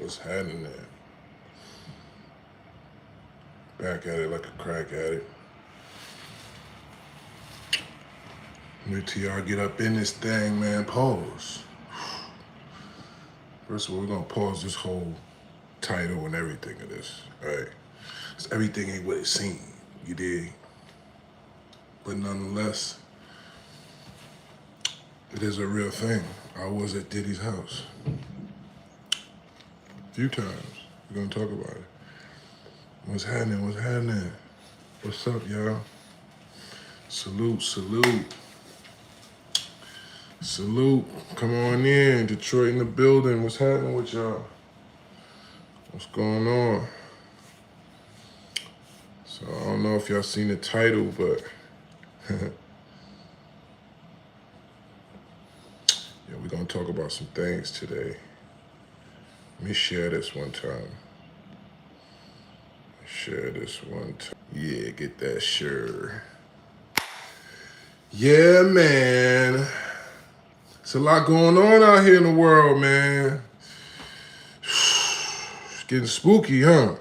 What's happening there? Back at it like a crack addict. Wait till y'all get up in this thing, man. Pause. First of all, we're gonna pause this whole title and everything of this, right? Because everything ain't what it seemed, you dig? But nonetheless, it is a real thing. I was at Diddy's house a few times. We're gonna talk about it. What's happening? What's happening? What's up, y'all? Salute, salute. Salute. Come on in. Detroit in the building. What's happening with y'all? What's going on? So I don't know if y'all seen the title, but yeah, we're gonna talk about some things today. Let me share this one time. Share this one time. Yeah, get that share. Yeah, man. It's a lot going on out here in the world, man. It's getting spooky, huh?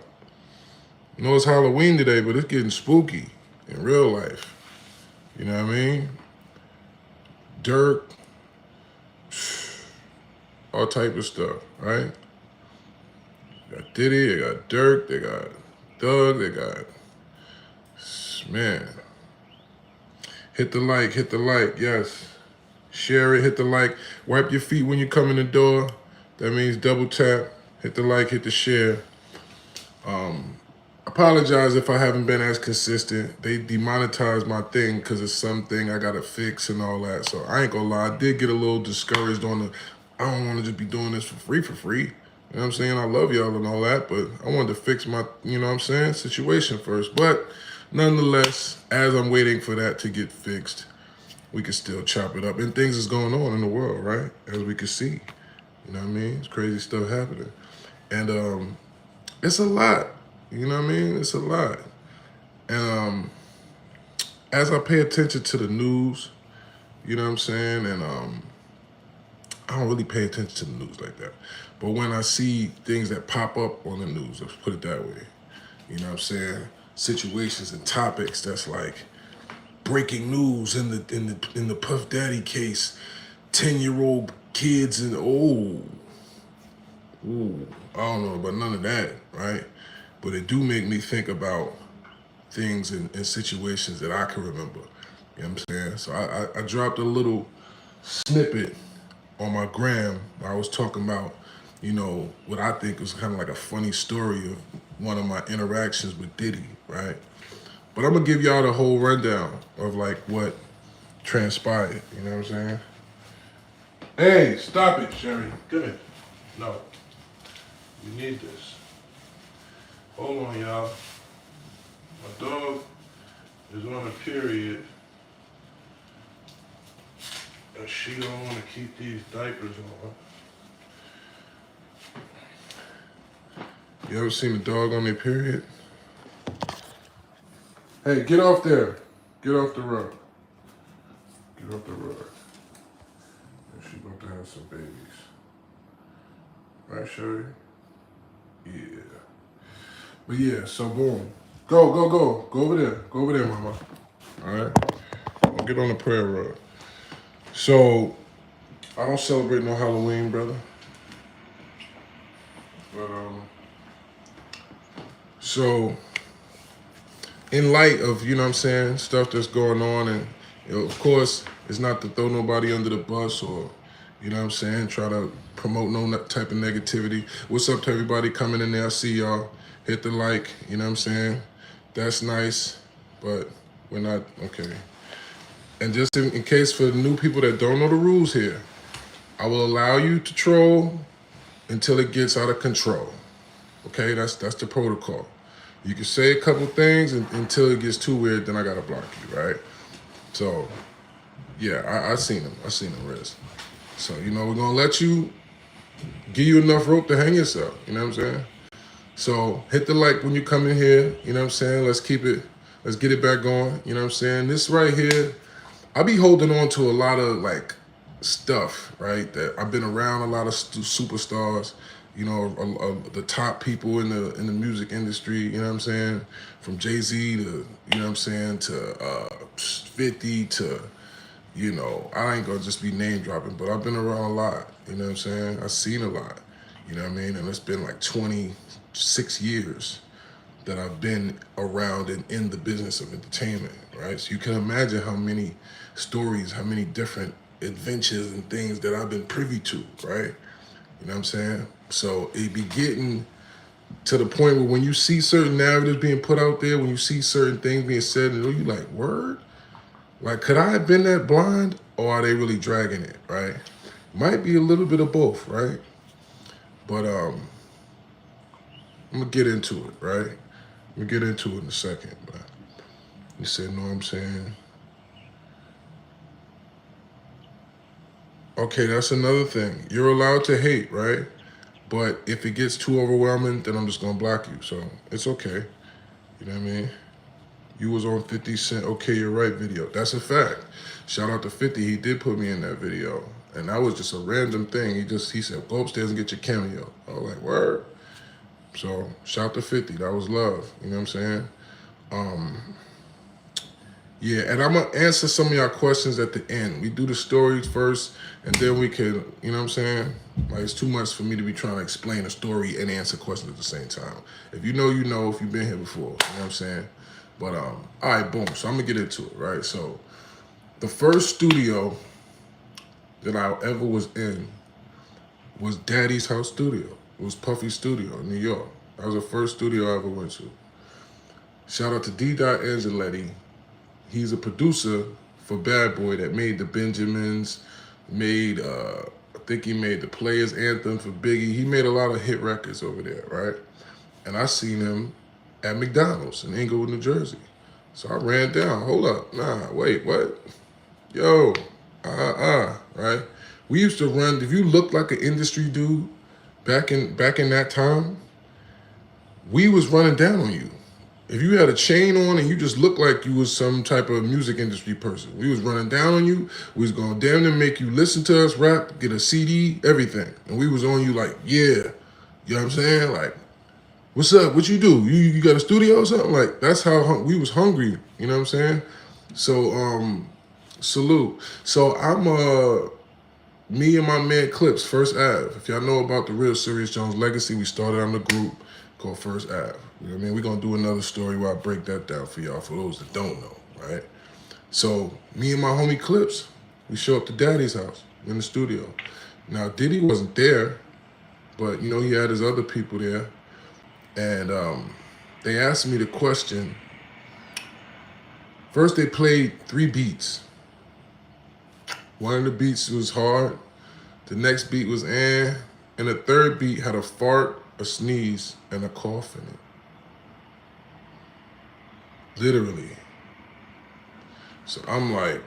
I know it's Halloween today, but it's getting spooky in real life. You know what I mean? Dirk, all type of stuff, right? They got Diddy, they got Dirk, they got Doug, they got, man. Hit the like, yes. Share it, hit the like. Wipe your feet when you come in the door. That means double tap. Hit the like, hit the share. Apologize if I haven't been as consistent. They demonetized my thing because it's something I gotta fix and all that. So I ain't gonna lie, I did get a little discouraged on the, I don't wanna just be doing this for free. You know what I'm saying? I love y'all and all that, but I wanted to fix my, you know what I'm saying, situation first. But nonetheless, as I'm waiting for that to get fixed, we can still chop it up. And things is going on in the world, right? As we can see. You know what I mean? It's crazy stuff happening. And it's a lot. You know what I mean? It's a lot. And as I pay attention to the news, you know what I'm saying? And I don't really pay attention to the news like that. But when I see things that pop up on the news, let's put it that way, you know what I'm saying? Situations and topics that's like breaking news in the Puff Daddy case, 10-year-old kids and I don't know about none of that, right? But it do make me think about things and situations that I can remember. You know what I'm saying? So I dropped a little snippet on my gram where I was talking about, you know, what I think was kind of like a funny story of one of my interactions with Diddy, right? But I'm gonna give y'all the whole rundown of like what transpired, you know what I'm saying? Hey, stop it, Sherry. Come here. No. You need this. Hold on, y'all. My dog is on a period and she don't want to keep these diapers on. You ever seen a dog on their period? Hey, get off there. Get off the rug. Get off the rug. And she about to have some babies. Right, Sherry? Yeah. But yeah, so boom. Go. Go over there. Go over there, mama. All right? I'll get on the prayer rug. So, I don't celebrate no Halloween, brother. But, so, in light of, you know what I'm saying, stuff that's going on, and, you know, of course, it's not to throw nobody under the bus or, you know what I'm saying, try to promote no type of negativity. What's up to everybody coming in there? I see y'all. Hit the like, you know what I'm saying? That's nice, but we're not, okay. And just in case for the new people that don't know the rules here, I will allow you to troll until it gets out of control. Okay, that's the protocol. You can say a couple things until it gets too weird, then I gotta block you, right? So, yeah, I seen them, Riz. So, you know, we're gonna let you, give you enough rope to hang yourself, you know what I'm saying? So, hit the like when you come in here, you know what I'm saying? Let's get it back going, you know what I'm saying? This right here, I be holding on to a lot of like stuff, right? That I've been around a lot of superstars, you know, the top people in the music industry, you know what I'm saying? From Jay-Z to, you know what I'm saying, to 50 to, you know, I ain't gonna just be name dropping, but I've been around a lot, you know what I'm saying? I've seen a lot, you know what I mean? And it's been like 26 years that I've been around and in the business of entertainment, right? So you can imagine how many stories, how many different adventures and things that I've been privy to, right? You know what I'm saying? So it be getting to the point where when you see certain narratives being put out there, when you see certain things being said, and you like, word? Like, could I have been that blind, or are they really dragging it, right? Might be a little bit of both, right? But I'm gonna get into it, right? We'll get into it in a second, but you said, know what I'm saying? Okay, that's another thing. You're allowed to hate, right? But if it gets too overwhelming, then I'm just gonna block you. So it's okay. You know what I mean? You was on 50 Cent, okay, you're right video. That's a fact. Shout out to 50, he did put me in that video. And that was just a random thing. He said, go upstairs and get your cameo. I was like, word? So shout out to 50, that was love. You know what I'm saying? Yeah, and I'm gonna answer some of y'all questions at the end. We do the stories first, and then we can, you know what I'm saying? Like, it's too much for me to be trying to explain a story and answer questions at the same time. If you know, you know, if you've been here before, you know what I'm saying? But, all right, boom, so I'm gonna get into it, right? So, the first studio that I ever was in was Daddy's house studio. It was Puffy's studio in New York. That was the first studio I ever went to. Shout out to DIDDYS. He's a producer for Bad Boy that made the Benjamins, made, I think he made the Players Anthem for Biggie. He made a lot of hit records over there, right? And I seen him at McDonald's in Inglewood, New Jersey. So I ran down, hold up, nah, wait, what? Yo, right? We used to run, if you looked like an industry dude back in that time, we was running down on you. If you had a chain on and you just looked like you was some type of music industry person, we was running down on you. We was gonna damn near make you listen to us rap, get a CD, everything. And we was on you like, yeah. You know what I'm saying? Like, what's up? What you do? You got a studio or something? Like, that's how we was hungry. You know what I'm saying? So, salute. So me and my man Clips, First Ave. If y'all know about the real Serius Jones legacy, we started on the group called First Ave. You know what I mean? We're gonna do another story where I break that down for y'all, for those that don't know, right? So me and my homie Clips, we show up to Daddy's house in the studio. Now Diddy wasn't there, but you know, he had his other people there. And they asked me the question. First they played 3 beats. One of the beats was hard, the next beat was and the third beat had a fart, a sneeze, and a cough in it. Literally. So I'm like,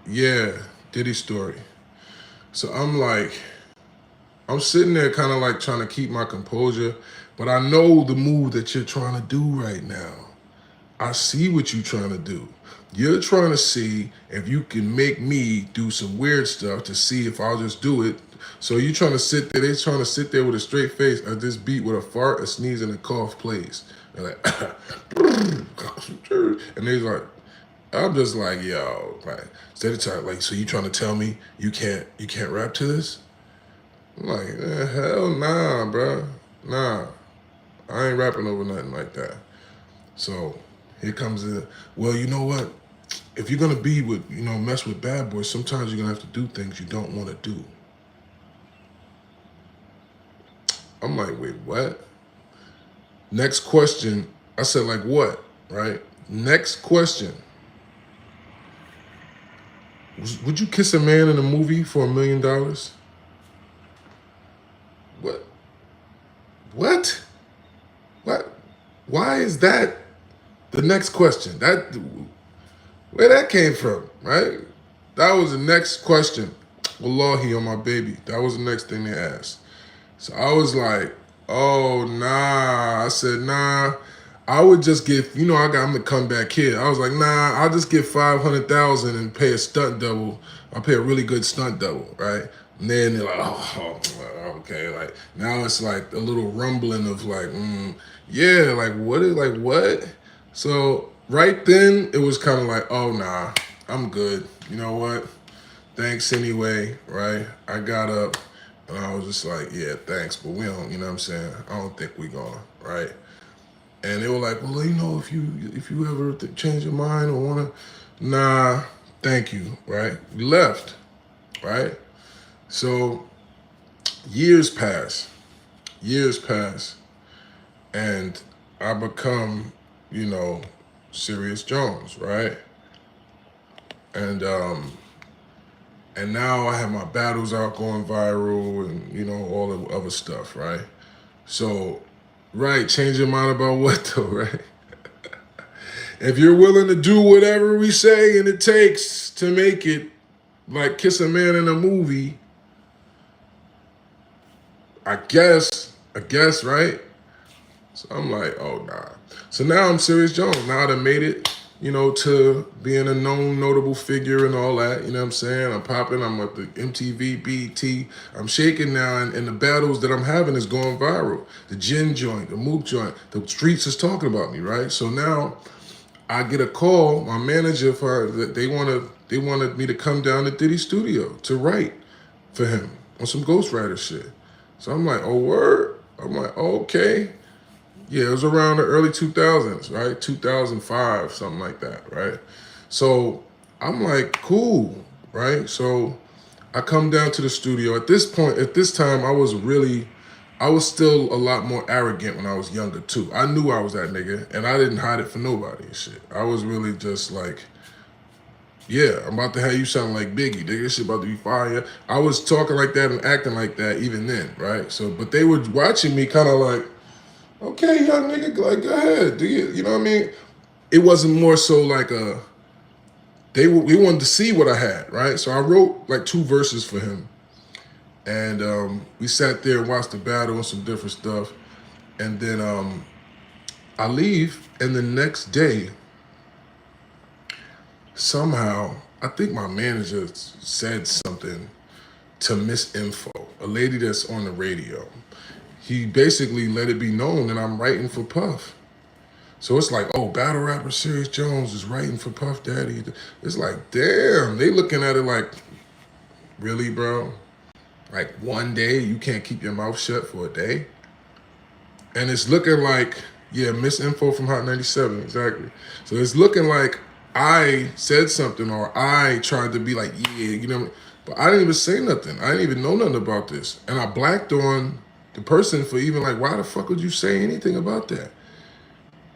yeah, Diddy story. So I'm like, I'm sitting there kind of like trying to keep my composure, but I know the move that you're trying to do right now. I see what you're trying to do. You're trying to see if you can make me do some weird stuff to see if I'll just do it. So you're trying to sit there, they're trying to sit there with a straight face at this beat with a fart, a sneeze, and a cough plays. They're like, and they're like, I'm just like, yo, like, instead of trying, like, so you trying to tell me you can't rap to this? I'm like, hell nah, bro. Nah, I ain't rapping over nothing like that. So here comes the, well, you know what? If you're gonna be with, you know, mess with Bad Boys, sometimes you're gonna have to do things you don't wanna do. I'm like, wait, what? Next question, I said, like what, right? Next question. Would you kiss a man in a movie for $1 million? What? What? What? Why is that the next question? Where that came from, right? That was the next question. Wallahi on my baby. That was the next thing they asked. So I was like, oh, nah. I said, nah. I would just get, I'm the comeback kid. I was like, nah, I'll just get $500,000 and pay a stunt double I pay a really good stunt double, right? And then they're like, oh, okay. Like now it's like a little rumbling of like, yeah, like what? So right then it was kind of like, oh nah, I'm good. You know what? Thanks anyway, right? I got up and I was just like, yeah, thanks, but we don't, you know what I'm saying? I don't think we going, right? And they were like, well, you know, if you ever change your mind or wanna, nah, thank you, right? We left, right? So years pass, and I become, you know, Serius Jones, right? And and now I have my battles out going viral and, you know, all the other stuff, right? So, right, change your mind about what though, right? If you're willing to do whatever we say and it takes to make it, like kiss a man in a movie, I guess, right? So I'm like, oh nah. So now I'm Serious Jones. Now I done made it, you know, to being a known, notable figure and all that. You know what I'm saying? I'm popping. I'm at the MTV, BET. I'm shaking now, and the battles that I'm having is going viral. The gin joint, the mook joint, the streets is talking about me, right? So now I get a call. My manager they wanted me to come down to Diddy studio to write for him on some ghostwriter shit. So I'm like, oh word. I'm like, oh, okay. Yeah, it was around the early 2000s, right? 2005, something like that, right? So I'm like, cool, right? So I come down to the studio. At this time, I was still a lot more arrogant when I was younger too. I knew I was that nigga, and I didn't hide it for nobody and shit. I was really just like, yeah, I'm about to have you sound like Biggie, nigga. This shit about to be fire. I was talking like that and acting like that even then, right? So, but they were watching me kind of like, okay, young nigga, like, go ahead. Do you know what I mean? It wasn't more so like we wanted to see what I had, right? So I wrote like 2 verses for him. And we sat there and watched the battle and some different stuff. And then I leave, and the next day, somehow, I think my manager said something to Miss Info, a lady that's on the radio. He basically let it be known that I'm writing for Puff. So it's like, oh, battle rapper Serius Jones is writing for Puff Daddy. It's like, damn, they looking at it like, really, bro? Like one day you can't keep your mouth shut for a day? And it's looking like, yeah, misinfo from Hot 97, exactly. So it's looking like I said something or I tried to be like, yeah, you know, but I didn't even say nothing. I didn't even know nothing about this. And I blacked on the person for even like, why the fuck would you say anything about that?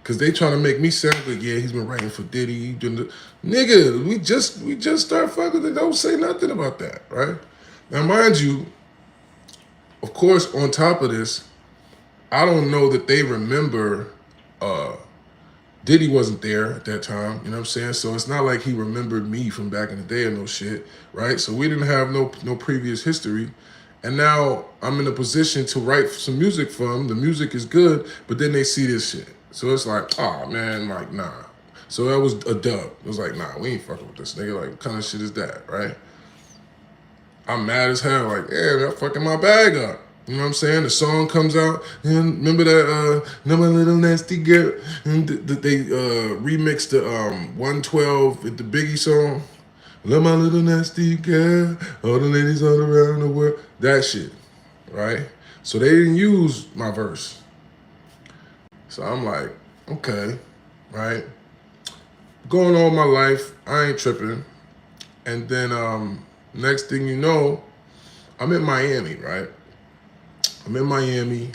Cause they trying to make me sound like, yeah, he's been writing for Diddy. Nigga, we just start fucking and don't say nothing about that, right? Now, mind you, of course, on top of this, I don't know that they remember Diddy wasn't there at that time, you know what I'm saying? So it's not like he remembered me from back in the day or no shit, right? So we didn't have no previous history. And now I'm in a position to write some music for him. The music is good, but then they see this shit. So it's like, oh man, like, nah. So that was a dub. It was like, nah, we ain't fucking with this nigga. Like, what kind of shit is that, right? I'm mad as hell. Like, yeah, they're fucking my bag up. You know what I'm saying? The song comes out, and remember that, "No My Little Nasty Girl," and they remixed the 112 with the Biggie song. Love my little nasty girl, all the ladies all around the world. That shit, right? So they didn't use my verse. So I'm like, okay, right? Going on my life, I ain't tripping. And then next thing you know, I'm in Miami, right? I'm in Miami,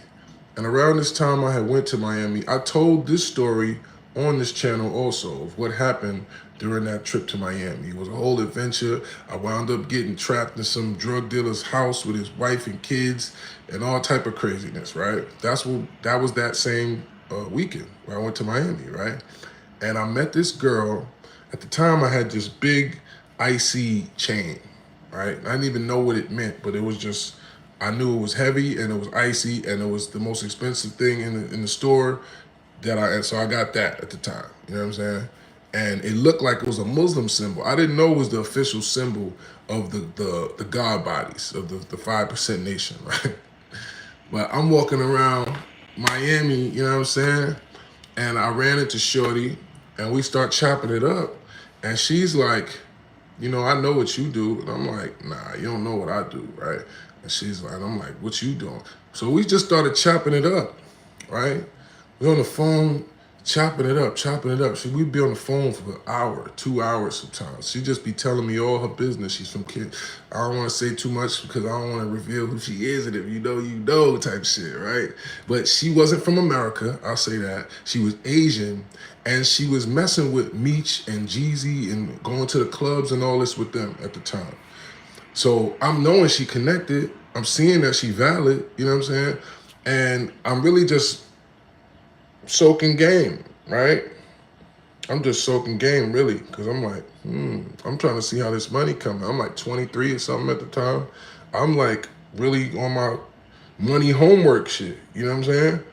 and around this time I had went to Miami. I told this story on this channel also of what happened during that trip to Miami. It was a whole adventure. I wound up getting trapped in some drug dealer's house with his wife and kids and all type of craziness, right? That was that same weekend where I went to Miami, right? And I met this girl. At the time I had this big icy chain, right? I didn't even know what it meant, but it was just, I knew it was heavy and it was icy and it was the most expensive thing in the store so I got that at the time, you know what I'm saying? and it looked like it was a Muslim symbol. I didn't know it was the official symbol of the God bodies of the 5% nation, right? But I'm walking around Miami, you know what I'm saying? And I ran into Shorty, and we start chopping it up, and she's like, you know, I know what you do. And I'm like, nah, you don't know what I do, right? And she's like, I'm like, what you doing? So we just started chopping it up, right? We on the phone, chopping it up, chopping it up. So we'd be on the phone for an hour, 2 hours sometimes. She'd just be telling me all her business. She's from kid. I don't want to say too much because I don't want to reveal who she is, and if you know type shit, right? But she wasn't from America, I'll say that. She was Asian, and she was messing with Meech and Jeezy and going to the clubs and all this with them at the time. So I'm knowing she connected. I'm seeing that she valid, you know what I'm saying? And I'm really just soaking game, right? I'm just soaking game, really, because I'm like, I'm trying to see how this money coming. I'm like 23 or something at the time. I'm like really on my money homework shit, you know what I'm saying?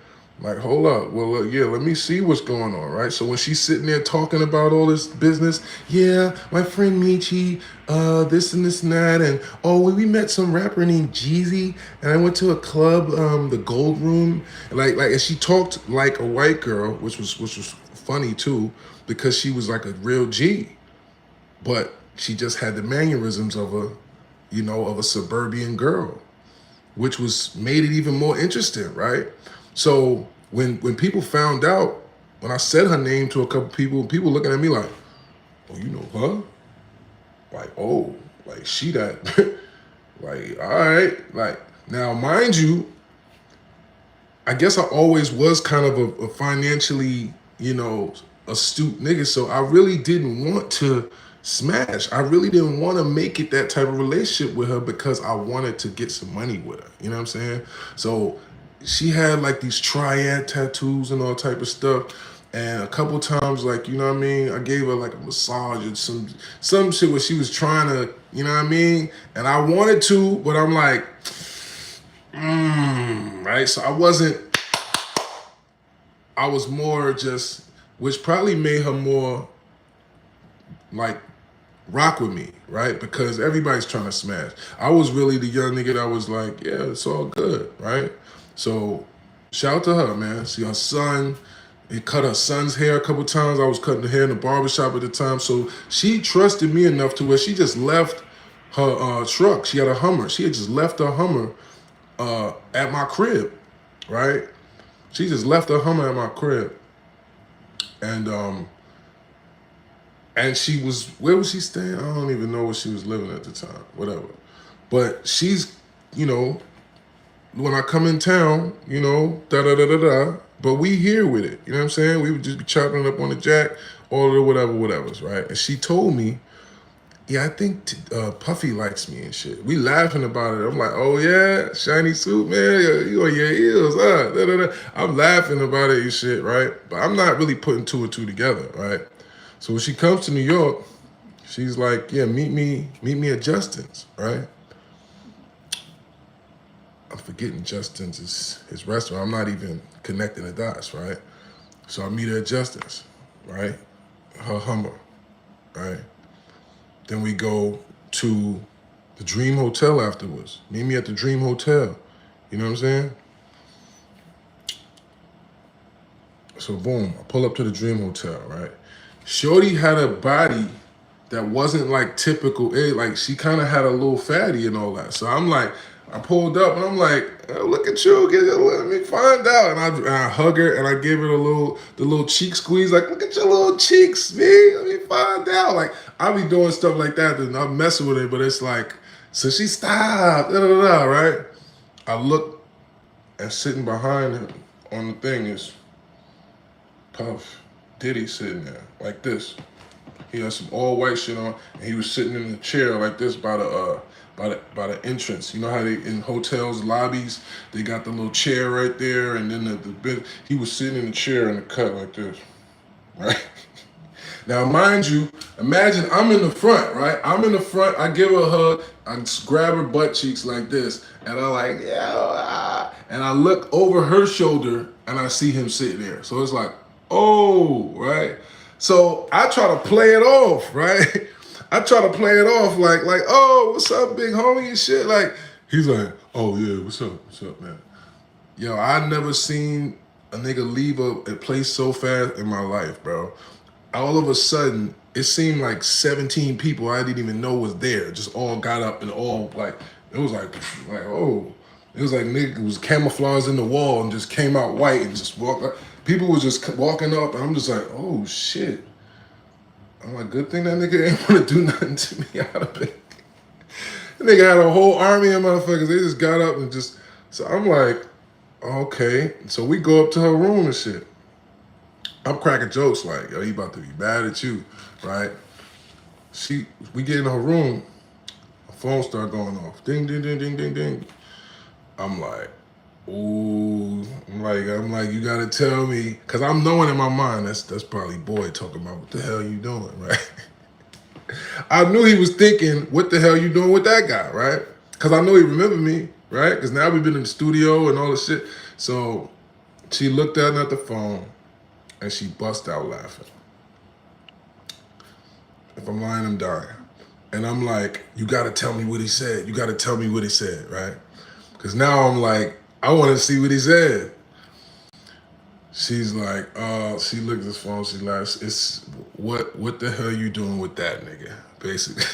Like, hold up, well, yeah, let me see what's going on, right? So when she's sitting there talking about all this business, yeah, my friend Michi, this and this and that, and oh, we met some rapper named Jeezy, and I went to a club, the Gold Room, and she talked like a white girl, which was funny too, because she was like a real G, but she just had the mannerisms of a suburban girl, which was made it even more interesting, right? So when people found out, when I said her name to a couple people looking at me like, oh, you know her? Like, oh, like she that, like, all right. Like, now, mind you, I guess I always was kind of a financially, astute nigga. So I really didn't want to smash. I really didn't want to make it that type of relationship with her because I wanted to get some money with her. You know what I'm saying? So she had like these triad tattoos and all type of stuff. And a couple times, like, you know what I mean? I gave her like a massage and some shit where she was trying to, you know what I mean? And I wanted to, but I'm like, right? So I was more just, which probably made her more like rock with me, right? Because everybody's trying to smash. I was really the young nigga that was like, yeah, it's all good, right? So shout out to her, man. See, her son, he cut her son's hair a couple times. I was cutting the hair in the barbershop at the time. So she trusted me enough to where she just left her truck. She had a Hummer. She had just left her Hummer at my crib, right? She just left her Hummer at my crib. And she was, where was she staying? I don't even know where she was living at the time, whatever. But she's, when I come in town, da-da-da-da-da, but we here with it, you know what I'm saying? We would just be chopping it up on the jack, all of the whatevers, right? And she told me, yeah, I think Puffy likes me and shit. We laughing about it. I'm like, oh yeah, shiny suit, man. You on your heels, huh? Da, da, da. I'm laughing about it and shit, right? But I'm not really putting two and two together, right? So when she comes to New York, she's like, yeah, meet me at Justin's, right? I'm forgetting Justin's his restaurant. I'm not even connecting the dots, right? So I meet her at Justin's, right? Her Hummer, right? Then we go to the Dream Hotel afterwards. Meet me at the Dream Hotel. You know what I'm saying? So boom, I pull up to the Dream Hotel, right? Shorty had a body that wasn't like typical. Like she kind of had a little fatty and all that. So I'm like, I pulled up and I'm like, oh, look at you, let me find out. And I hug her and I give her the little cheek squeeze, like, look at your little cheeks, man. Let me find out. Like, I be doing stuff like that and I'm messing with it, but it's like, so she stopped, right? I look, and sitting behind him on the thing is Puff, Diddy sitting there like this. He had some all white shit on, and he was sitting in the chair like this by the entrance. You know how they in hotels lobbies they got the little chair right there, and then the bed. He was sitting in the chair in the cut like this, right? Now, mind you, imagine I'm in the front, right? I'm in the front. I give her a hug. I grab her butt cheeks like this, and I'm like, yeah. And I look over her shoulder, and I see him sitting there. So it's like, oh, right? So I try to play it off, right? I try to play it off like, oh, what's up, big homie and shit. Like, he's like, oh yeah, what's up, man? Yo, I never seen a nigga leave a place so fast in my life, bro. All of a sudden, it seemed like 17 people I didn't even know was there just all got up and all like, it was like oh. It was like nigga was camouflaged in the wall and just came out white and just walked up. People was just walking up and I'm just like, oh shit. I'm like, good thing that nigga ain't want to do nothing to me out of it. The nigga had a whole army of motherfuckers. They just got up and just, so I'm like, okay. So we go up to her room and shit. I'm cracking jokes like, yo, he about to be mad at you, right? We get in her room, her phone start going off. Ding, ding, ding, ding, ding, ding. I'm like, ooh, I'm like, you gotta tell me, cause I'm knowing in my mind, that's probably boy talking about what the hell you doing, right? I knew he was thinking, what the hell you doing with that guy, right? Cause I know he remembered me, right? Cause now we've been in the studio and all this shit. So she looked down at the phone and she bust out laughing. If I'm lying, I'm dying. And I'm like, you gotta tell me what he said. You gotta tell me what he said, right? Because now I'm like, I want to see what he said. She's like, she looked at his phone, she laughs. It's, what the hell you doing with that nigga, basically.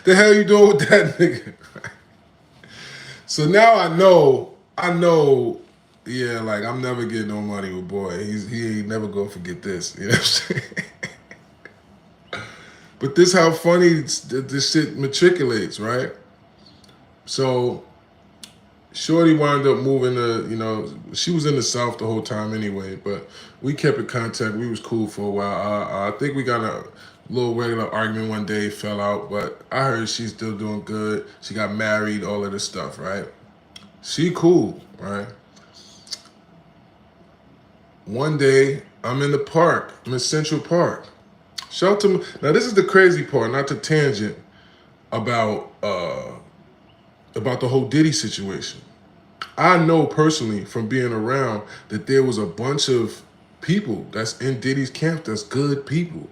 The hell you doing with that nigga? So now I know, yeah, like I'm never getting no money with boy. He ain't never gonna forget this, you know what I'm saying? But this how funny this shit matriculates, right? So Shorty wound up moving to, she was in the South the whole time anyway, but we kept in contact. We was cool for a while. I think we got a little regular argument one day, fell out, but I heard she's still doing good. She got married, all of this stuff, right? She cool, right? One day, I'm in the park. I'm in Central Park. Shout out to me. Now, this is the crazy part, not the tangent, about the whole Diddy situation. I know personally from being around that there was a bunch of people that's in Diddy's camp that's good people.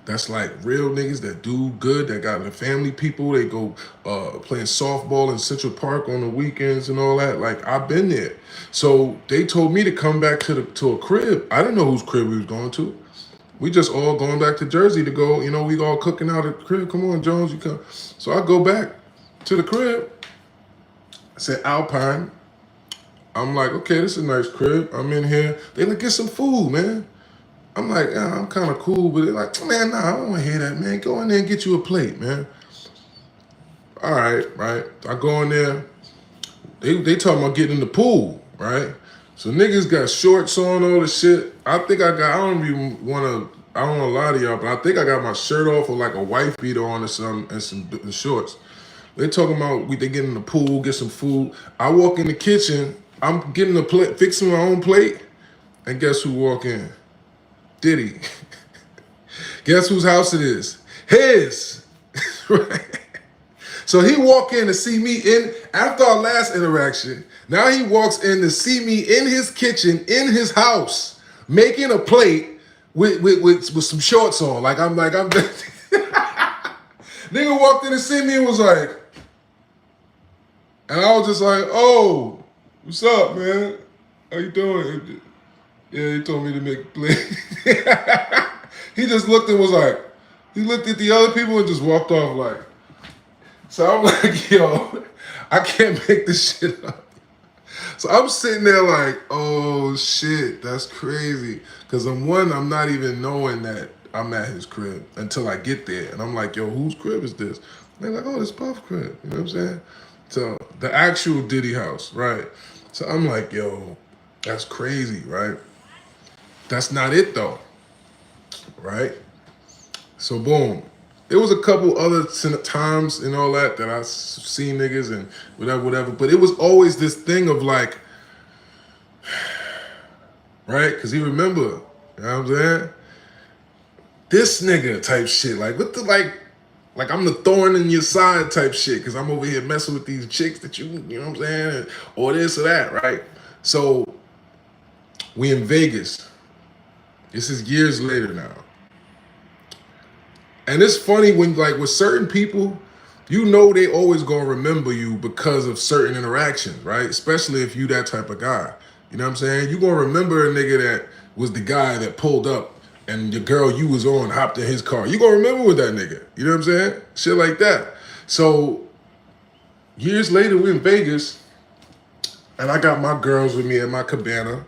That's like real niggas that do good, that got the family people. They go playing softball in Central Park on the weekends and all that. Like, I've been there. So they told me to come back to a crib. I didn't know whose crib we was going to. We just all going back to Jersey to go, we all cooking out at the crib. Come on, Jones, you come. So I go back to the crib. I said, Alpine. I'm like, okay, this is a nice crib. I'm in here. They like, get some food, man. I'm like, yeah, I'm kind of cool, but they're like, man, nah, I don't want to hear that, man. Go in there and get you a plate, man. All right. I go in there. They talking about getting in the pool, right? So niggas got shorts on, all this shit. I don't want to lie to y'all, but I think I got my shirt off with like a wife beater on or something and some shorts. They talking about they get in the pool, get some food. I walk in the kitchen. I'm getting a plate, fixing my own plate, and guess who walk in? Diddy. Guess whose house it is? His. Right? So he walk in to see me after our last interaction. Now he walks in to see me in his kitchen, in his house, making a plate with some shorts on. I'm nigga walked in to see me and was like, and I was just like, oh, what's up, man? How you doing? Yeah, he told me to make a plate. He just looked and was like, he looked at the other people and just walked off like. So I'm like, yo, I can't make this shit up. So I'm sitting there like, oh shit, that's crazy. Because I'm not even knowing that I'm at his crib until I get there. And I'm like, yo, whose crib is this? And they're like, oh, this Puff crib. You know what I'm saying? So the actual Diddy house, right? So I'm like, yo, that's crazy, right? That's not it though, right? So boom. There was a couple other times and all that I seen niggas and whatever. But it was always this thing of like, right? Because he remember, you know what I'm saying? This nigga type shit. Like, what the, like I'm the thorn in your side type shit. Because I'm over here messing with these chicks that you know what I'm saying? Or this or that, right? So we in Vegas. This is years later now. And it's funny when, like, with certain people, you know they always gonna remember you because of certain interactions, right? Especially if you that type of guy. You know what I'm saying? You gonna remember a nigga that was the guy that pulled up and the girl you was on hopped in his car. You gonna remember with that nigga. You know what I'm saying? Shit like that. So years later, we in Vegas, and I got my girls with me at my cabana.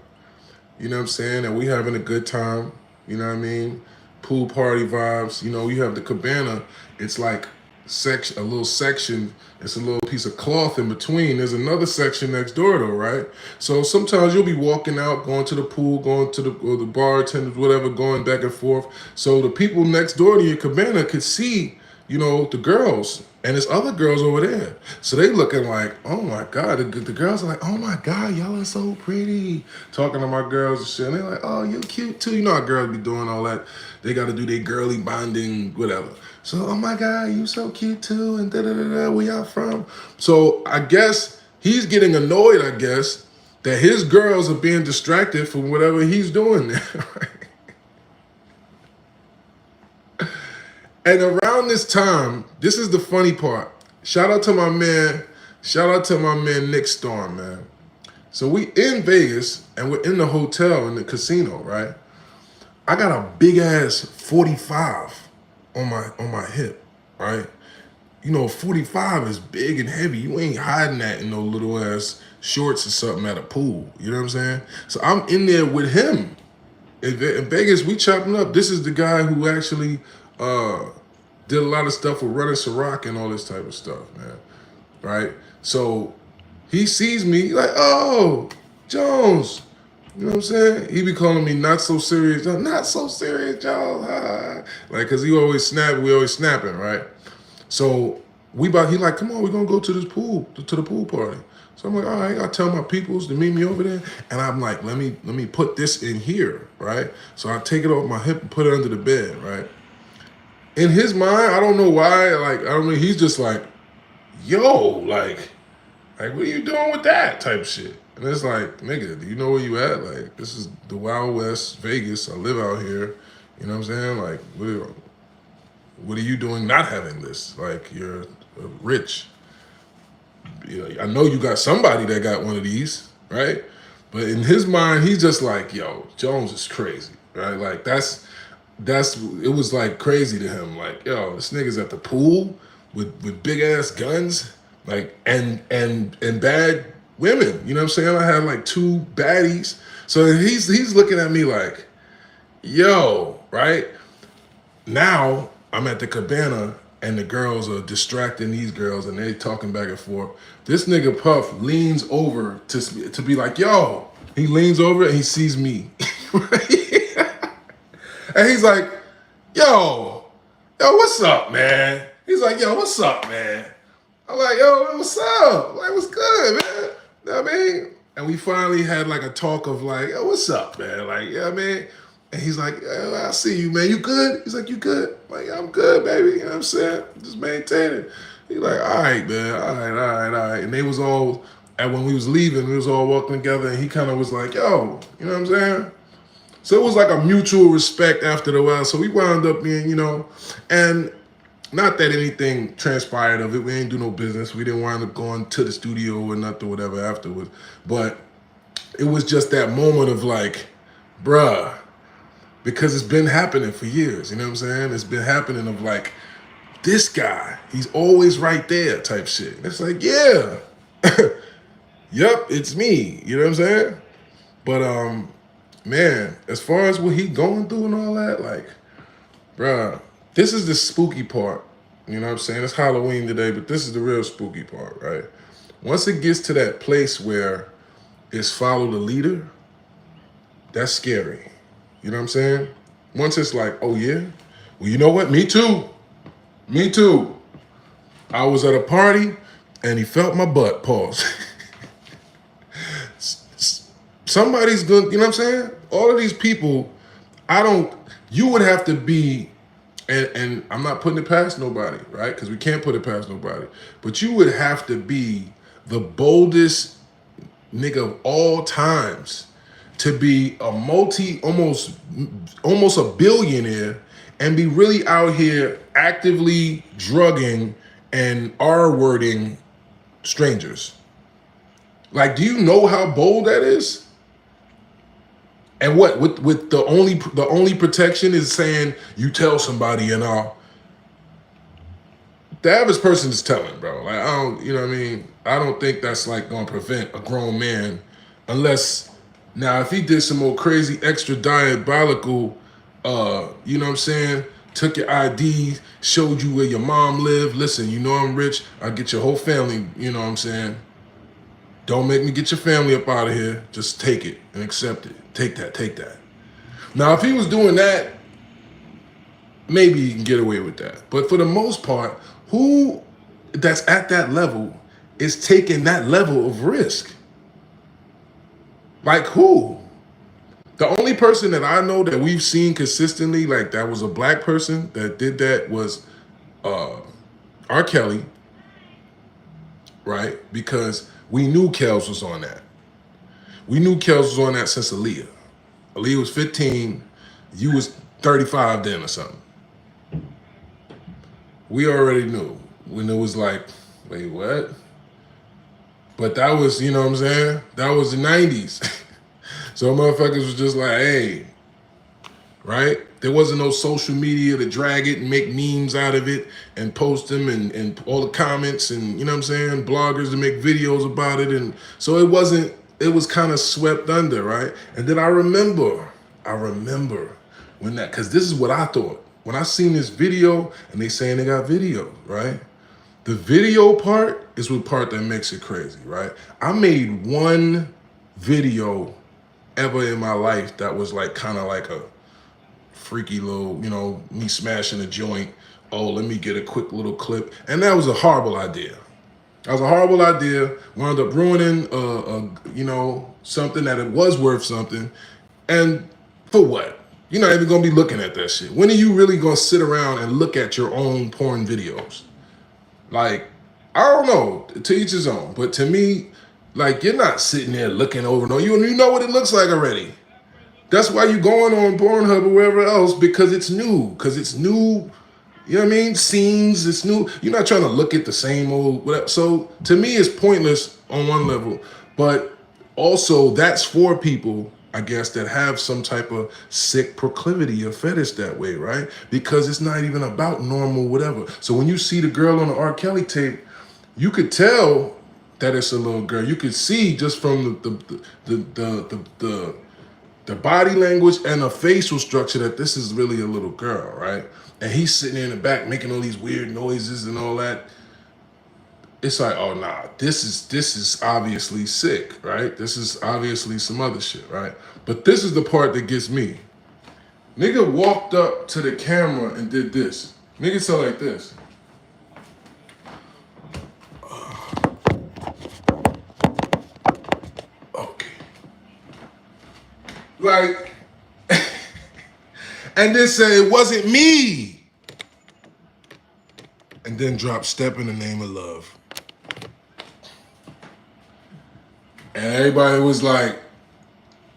You know what I'm saying? And we having a good time. You know what I mean? Pool party vibes. You know, you have the cabana. It's like a little section. It's a little piece of cloth in between. There's another section next door though, right? So sometimes you'll be walking out, going to the pool, going to the bartenders, whatever, going back and forth. So the people next door to your cabana could see, you know, the girls. And there's other girls over there. So they looking like, oh my God. The girls are like, oh my God, y'all are so pretty. Talking to my girls and shit. And they're like, oh, you cute too. You know how girls be doing all that. They got to do their girly bonding, whatever. So, oh my God, you so cute too. And da-da-da-da, where y'all from? So I guess he's getting annoyed, I guess, that his girls are being distracted from whatever he's doing there. And around this time, this is the funny part. Shout out to my man Nick Storm, man. So we in Vegas and we're in the hotel in the casino, right? I got a big ass 45 on my hip, right? You know, 45 is big and heavy. You ain't hiding that in no little ass shorts or something at a pool. You know what I'm saying? So I'm in there with him. In Vegas, we chopping up. This is the guy who actually did a lot of stuff with running Ciroc and all this type of stuff, man. Right? So he sees me, he's like, oh, Jones. You know what I'm saying? He be calling me not so serious, not so serious, Jones. Like, cause we always snapping, right? So he like, come on, we're gonna go to this pool, to the pool party. So I'm like, all right, I tell my peoples to meet me over there. And I'm like, let me put this in here, right? So I take it off my hip and put it under the bed, right? In his mind, I don't know why, like, I don't know, he's just like, yo, like, what are you doing with that type shit? And it's like, nigga, do you know where you at? Like, this is the Wild West, Vegas. I live out here. You know what I'm saying? Like, what are you doing not having this? Like, you're rich. You know, I know you got somebody that got one of these, right? But in his mind, he's just like, yo, Jones is crazy, right? Like, it was like crazy to him. Like, yo, this nigga's at the pool with big ass guns, like, and bad women. You know what I'm saying? I had like 2 baddies. So he's looking at me like, yo, right? Now I'm at the cabana and the girls are distracting these girls and they talking back and forth. This nigga Puff leans over to be like, yo. He leans over and he sees me. And he's like, yo, what's up, man? He's like, yo, what's up, man? I'm like, yo, what's up? Like, what's good, man? You know what I mean? And we finally had like a talk of like, yo, what's up, man? Like, you know what I mean? And he's like, yo, I see you, man. You good? He's like, you good? I'm like, yeah, I'm good, baby. You know what I'm saying? Just maintaining. He's like, all right, man. All right. And they was all, and when we was leaving, we was all walking together and he kind of was like, yo, you know what I'm saying? So it was like a mutual respect after the while. So we wound up being, you know, and not that anything transpired of it. We ain't do no business. We didn't wind up going to the studio or nothing, whatever afterwards. But it was just that moment of like, bruh, because it's been happening for years. You know what I'm saying? It's been happening of like, this guy, he's always right there type shit. And it's like, yeah, yep, it's me. You know what I'm saying? But, man, as far as what he going through and all that, like, bruh, this is the spooky part. You know what I'm saying? It's Halloween today, but this is the real spooky part, right? Once it gets to that place where it's follow the leader, that's scary. You know what I'm saying? Once it's like, oh yeah, well, you know what? Me too. I was at a party and he felt my butt, pause. Somebody's good, you know what I'm saying? All of these people, you would have to be, and I'm not putting it past nobody, right? Because we can't put it past nobody. But you would have to be the boldest nigga of all times to be a almost a billionaire and be really out here actively drugging and R-wording strangers? Like, do you know how bold that is? And what with the only protection is saying you tell somebody and all. The average person is telling, bro. Like, I don't, you know what I mean? I don't think that's like gonna prevent a grown man, unless now if he did some more crazy extra diabolical, you know what I'm saying? Took your ID, showed you where your mom lived. Listen, you know I'm rich. I'll get your whole family. You know what I'm saying? Don't make me get your family up out of here. Just take it and accept it. Take that, take that. Now, if he was doing that, maybe you can get away with that. But for the most part, who that's at that level is taking that level of risk? Like who? The only person that I know that we've seen consistently, like that was a black person that did that was R. Kelly, right? Because we knew Kels was on that. We knew Kels was on that since Aaliyah. Aaliyah was 15, you was 35 then or something. We already knew when it was like, wait, what? But that was, you know what I'm saying? That was the 90s. So motherfuckers was just like, hey, right? There wasn't no social media to drag it and make memes out of it and post them and all the comments and, you know what I'm saying? Bloggers to make videos about it. And so it was kind of swept under, right? And then I remember when that, because this is what I thought. When I seen this video and they saying they got video, right? The video part is the part that makes it crazy, right? I made one video ever in my life that was like kind of like a freaky little, you know, me smashing a joint. Oh, let me get a quick little clip. And that was a horrible idea. That was a horrible idea. Wound up ruining, you know, something that it was worth something. And for what? You're not even gonna be looking at that shit. When are you really gonna sit around and look at your own porn videos? Like, I don't know, to each his own. But to me, like, you're not sitting there looking over. No, you know what it looks like already. That's why you're going on Pornhub or wherever else, because it's new. Because it's new, you know what I mean? Scenes, it's new. You're not trying to look at the same old, whatever. So to me, it's pointless on one level. But also, that's for people, I guess, that have some type of sick proclivity or fetish that way, right? Because it's not even about normal whatever. So when you see the girl on the R. Kelly tape, you could tell that it's a little girl. You could see just from the body language and the facial structure that this is really a little girl, right? And he's sitting in the back making all these weird noises and all that. It's like, oh nah, this is obviously sick, right? This is obviously some other shit, right? But this is the part that gets me. Nigga walked up to the camera and did this. Nigga said like this. Okay. Like, and then say it wasn't me. And then drop Step in the Name of Love. And everybody was like,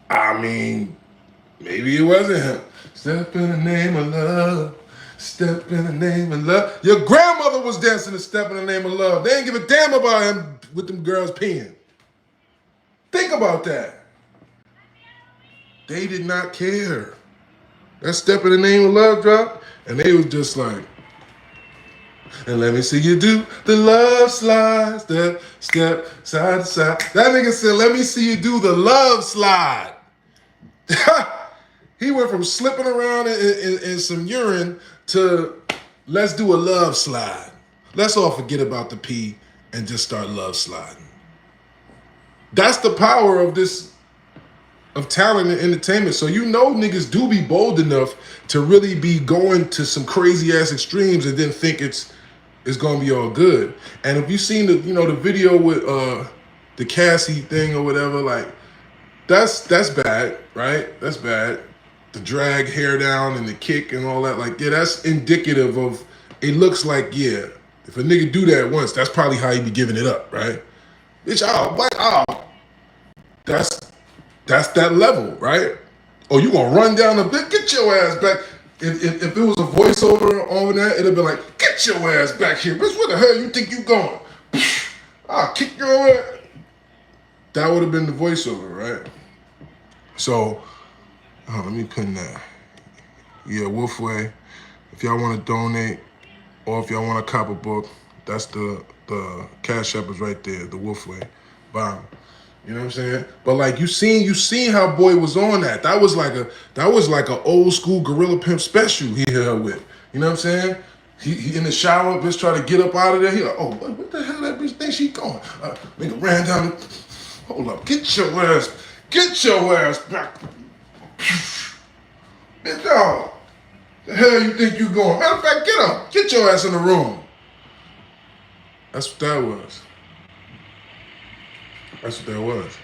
I mean, maybe it wasn't him. Step in the name of love. Step in the name of love. Your grandmother was dancing to Step in the Name of Love. They didn't give a damn about him with them girls peeing. Think about that. They did not care. That Step in the Name of Love dropped, and they was just like, and let me see you do the love slide, step, side to side. That nigga said, let me see you do the love slide. He went from slipping around in some urine to let's do a love slide. Let's all forget about the pee and just start love sliding. That's the power of this, of talent and entertainment. So you know niggas do be bold enough to really be going to some crazy ass extremes and then think it's gonna be all good. And if you've seen the, you know, the video with the Cassie thing or whatever, like that's bad, right? That's bad. The drag hair down and the kick and all that, like, yeah, that's indicative of, it looks like, yeah, if a nigga do that once, that's probably how he be giving it up, right? Bitch, oh, what? Oh, that's That's that level, right? Oh, you gonna run down the bit? Get your ass back. If it was a voiceover over that, it'd be like, get your ass back here. Bitch, where the hell you think you going? I'll kick your ass. That would have been the voiceover, right? So, let me pin that. Yeah, Wolfway. If y'all want to donate, or if y'all want to cop a book, that's the Cash App is right there, the Wolfway. Bam. You know what I'm saying? But like you seen how boy was on that. That was like a old school Gorilla Pimp special he hit her with. You know what I'm saying? He in the shower, bitch try to get up out of there. He like, oh, what the hell that bitch think she going? Nigga ran down. Hold up, get your ass back. Bitch, dog. The hell you think you going? Matter of fact, get up. Get your ass in the room. That's what that was. That's what that was.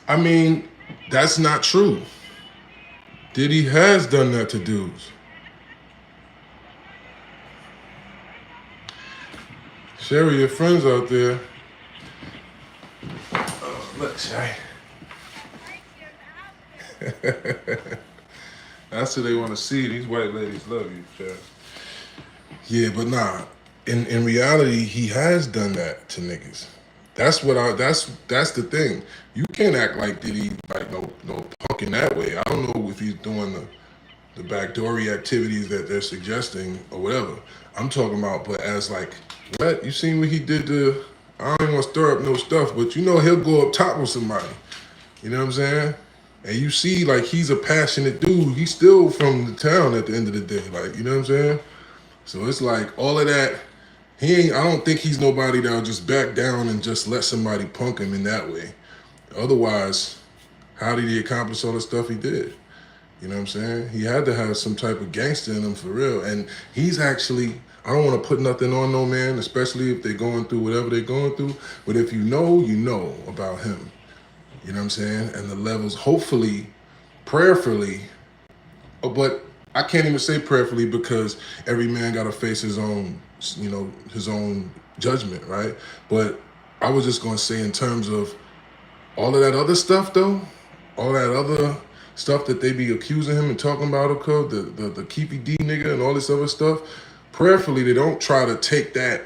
I mean, that's not true. Diddy has done that to dudes. Share with your friends out there. Oh, look, Shay. That's what they want to see. These white ladies love you, Shay. Yeah, but nah. In reality, he has done that to niggas. That's the thing. You can't act like Diddy like no punk in that way. I don't know if he's doing the backdoory activities that they're suggesting or whatever. I'm talking about, but as like, what? You seen what he did to, I don't even want to stir up no stuff, but you know he'll go up top with somebody. You know what I'm saying? And you see like he's a passionate dude. He's still from the town at the end of the day. Like, you know what I'm saying? So it's like all of that, I don't think he's nobody that'll just back down and just let somebody punk him in that way. Otherwise, how did he accomplish all the stuff he did? You know what I'm saying? He had to have some type of gangster in him for real. And he's actually, I don't want to put nothing on no man, especially if they're going through whatever they're going through. But if you know about him. You know what I'm saying? And the levels, hopefully, prayerfully, but I can't even say prayerfully because every man got to face his own, his own judgment, right? But I was just going to say in terms of all of that other stuff, though, all that other stuff that they be accusing him and talking about, the Keefy D nigga and all this other stuff, prayerfully, they don't try to take that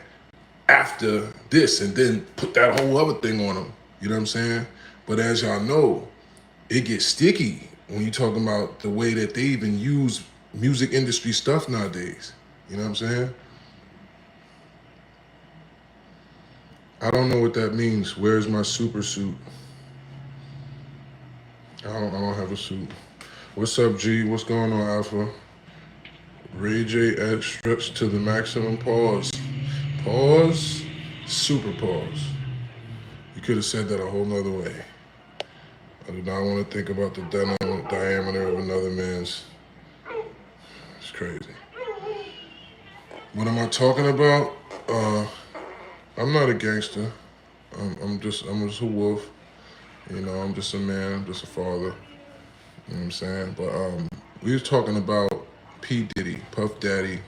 after this and then put that whole other thing on him. You know what I'm saying? But as y'all know, it gets sticky when you talking about the way that they even use music industry stuff nowadays. You know what I'm saying? I don't know what that means. Where's my super suit? I don't have a suit. What's up, G? What's going on, Alpha? Ray J at stretch to the maximum. Pause. Pause. Super pause. You could have said that a whole nother way. I do not want to think about the diameter of another man's. It's crazy. What am I talking about? I'm not a gangster. I'm just a wolf. You know, I'm just a man. I'm just a father. You know what I'm saying? But we was talking about P. Diddy, Puff Daddy,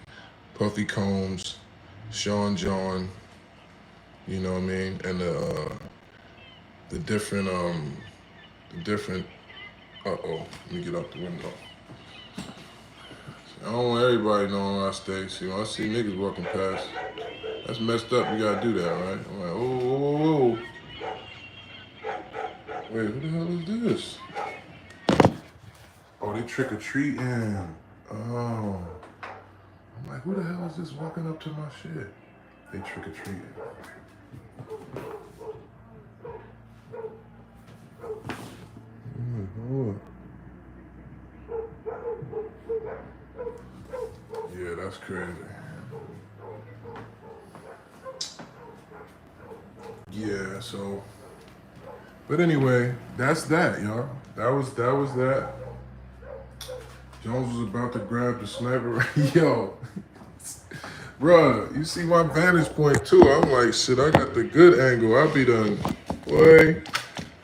Puffy Combs, Sean John. You know what I mean? And the different. Let me get out the window. I don't want everybody knowing I stay. See, when I see niggas walking past, that's messed up. You gotta do that, right? I'm like, whoa. Wait, who the hell is this? Oh, they trick-or-treating. Oh. I'm like, who the hell is this walking up to my shit? They trick-or-treating. Yeah, that's crazy. Yeah, so. But anyway, that's that, y'all. That was that. Jones was about to grab the sniper. Yo. Bruh, you see my vantage point too. I'm like, shit, I got the good angle. I'll be done. Boy,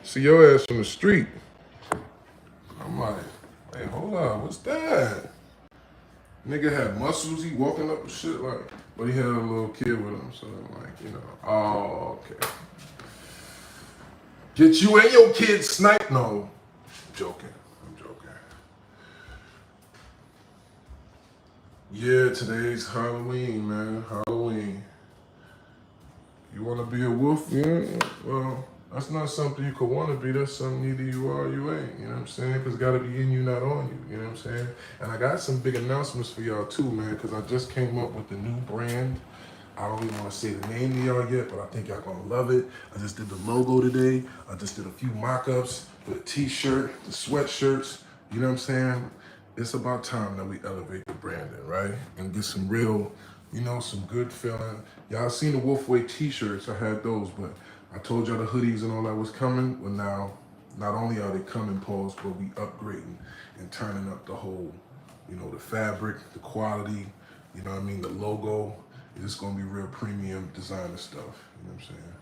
see your ass from the street. I'm like, hey, hold on, what's that? Nigga had muscles, he walking up and shit like, but he had a little kid with him, so I'm like, you know, oh, okay. Get you and your kid sniped? No, I'm joking. Yeah, today's Halloween, man. Halloween. You want to be a wolf? Yeah. Well, that's not something you could want to be. That's something either you are or you ain't. You know what I'm saying? Because it got to be in you, not on you. You know what I'm saying? And I got some big announcements for y'all too, man. Because I just came up with the new brand. I don't even want to say the name to y'all yet, but I think y'all gonna love it. I just did the logo today. I just did a few mock-ups for the t-shirt, the sweatshirts. You know what I'm saying? It's about time that we elevate the branding, right? And get some real, you know, some good feeling. Y'all seen the Wolfway t-shirts, I had those, but I told y'all the hoodies and all that was coming. Well, now, not only are they coming, Pauls, but we upgrading and turning up the whole, you know, the fabric, the quality, you know what I mean, the logo. It's gonna be real premium designer stuff, you know what I'm saying?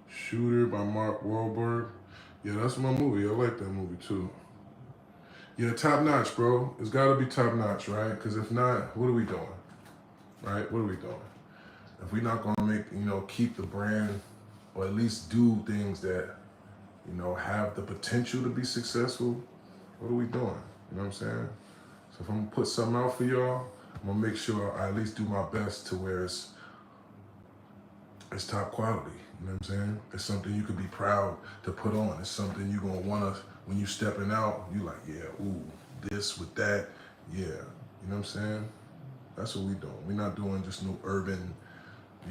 Shooter by Mark Wahlberg. Yeah, that's my movie. I like that movie too. Yeah, top notch, bro. It's gotta be top notch, right? Because if not, what are we doing? Right? What are we doing? If we're not gonna make, you know, keep the brand or at least do things that, you know, have the potential to be successful, what are we doing? You know what I'm saying? So if I'm gonna put something out for y'all, I'm gonna make sure I at least do my best to where it's top quality. You know what I'm saying? It's something you could be proud to put on. It's something you're gonna wanna, when you stepping out, you like, yeah, ooh, this with that, yeah. You know what I'm saying? That's what we doing. We're not doing just no urban,